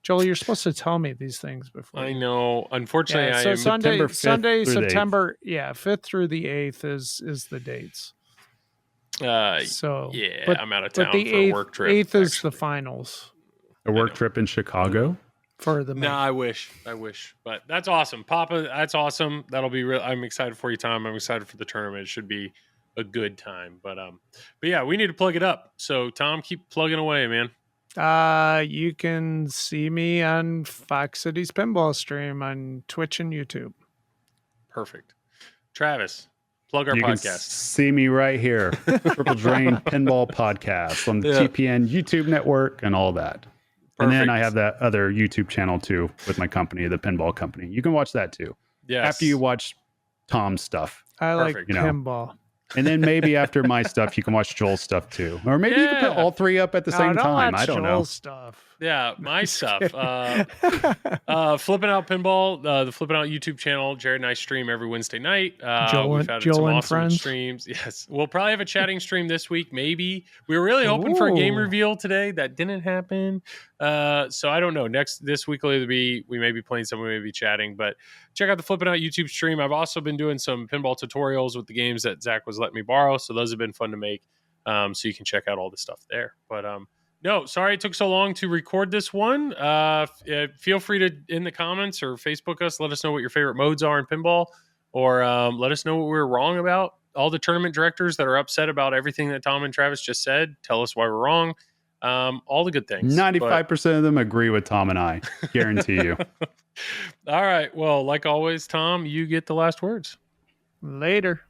Joel, you're supposed to tell me these things before. I know. Unfortunately, so Sunday, September 5th through the 8th is the dates. I'm out of town for a work trip. 8th is the finals. A work trip in Chicago? For the I wish. But that's awesome. Papa, that's awesome. That'll be real. I'm excited for you, Tom. I'm excited for the tournament. It should be a good time. But yeah, we need to plug it up. So Tom, keep plugging away, man. You can see me on Fox City's Pinball stream on Twitch and YouTube. Perfect. Travis, plug our podcast. You can see me right here. Triple Drain Pinball Podcast on the TPN YouTube network and all that. Perfect. And then I have that other YouTube channel too with my company, the Pinball Company. You can watch that too. Yes. After you watch Tom's stuff. I like pinball. And then maybe after my stuff, you can watch Joel's stuff too. Or maybe you can put all three up at the same time. I don't know. Joel's stuff. Yeah, my stuff. Flipping Out Pinball, the Flipping Out YouTube channel. Jared and I stream every Wednesday night. We've had some awesome friends. streams. Yes, we'll probably have a chatting stream this week. Maybe we were really hoping for a game reveal today. That didn't happen. So I don't know. This week we may be playing some, we may be chatting. But check out the Flipping Out YouTube stream. I've also been doing some pinball tutorials with the games that Zach was letting me borrow. So those have been fun to make. So you can check out all the stuff there. But no, sorry it took so long to record this one. Feel free to, in the comments or Facebook us, let us know what your favorite modes are in pinball, or let us know what we were wrong about. All the tournament directors that are upset about everything that Tom and Travis just said, tell us why we're wrong. All the good things. 95% of them agree with Tom and I. Guarantee you. All right. Well, like always, Tom, you get the last words. Later.